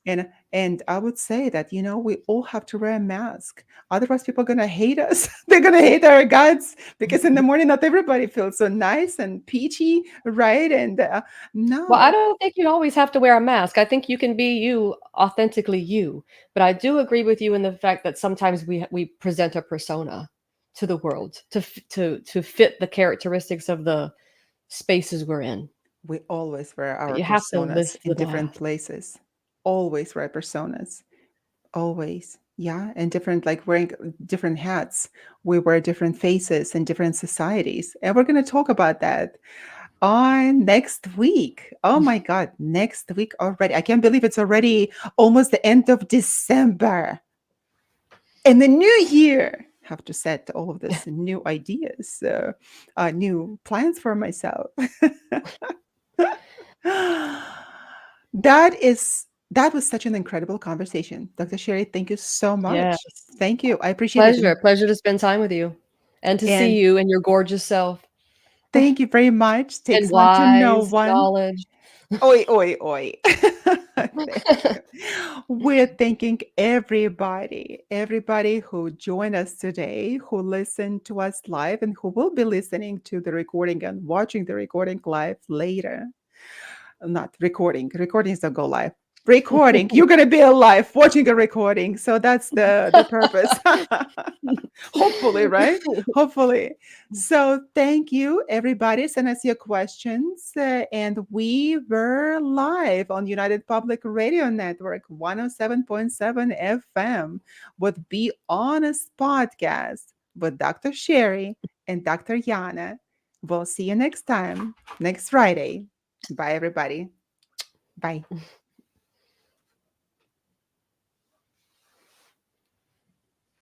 A: And I would say that, we all have to wear a mask. Otherwise, people are gonna hate us. They're gonna hate our guts because in the morning, not everybody feels so nice and peachy, right? And
B: Well, I
A: no,
B: don't think you always have to wear a mask. I think you can be you, authentically you. But I do agree with you in the fact that sometimes we present a persona to the world to fit the characteristics of the spaces we're in.
A: we always wear
B: But
A: our
B: you have to
A: personas
B: lift
A: in
B: the
A: different
B: mask.
A: places. Always wear personas. Always. Yeah. And different, like wearing different hats. We wear different faces in different societies. And we're going to talk about that on next week. Oh my God, next week already. I can't believe it's already almost the end of December. And the new year. Have to set all of this new ideas, new plans for myself. That was such an incredible conversation. Dr. Sherry, thank you so
B: Yes.
A: much. Thank you. I appreciate it.
B: Pleasure. Pleasure to spend time with you and to see
A: And
B: you and your gorgeous self
A: thank you very much.
B: and
A: Takes one to know
B: wise
A: one.
B: knowledge.
A: Oi, oi, oi. Thank you. We're thanking everybody who joined us today, who listened to us live, and who will be listening to the recording and watching the recording live later. Not recording. Recordings don't go live. Recording. You're gonna be alive watching a recording. So that's the purpose. Hopefully, right? Hopefully. So thank you, everybody. Send us your questions. And we were live on United Public Radio Network 107.7 FM with Be Honest Podcast with Dr. Sherry and Dr. Yana. We'll see you next time, next Friday. Bye, everybody. Bye.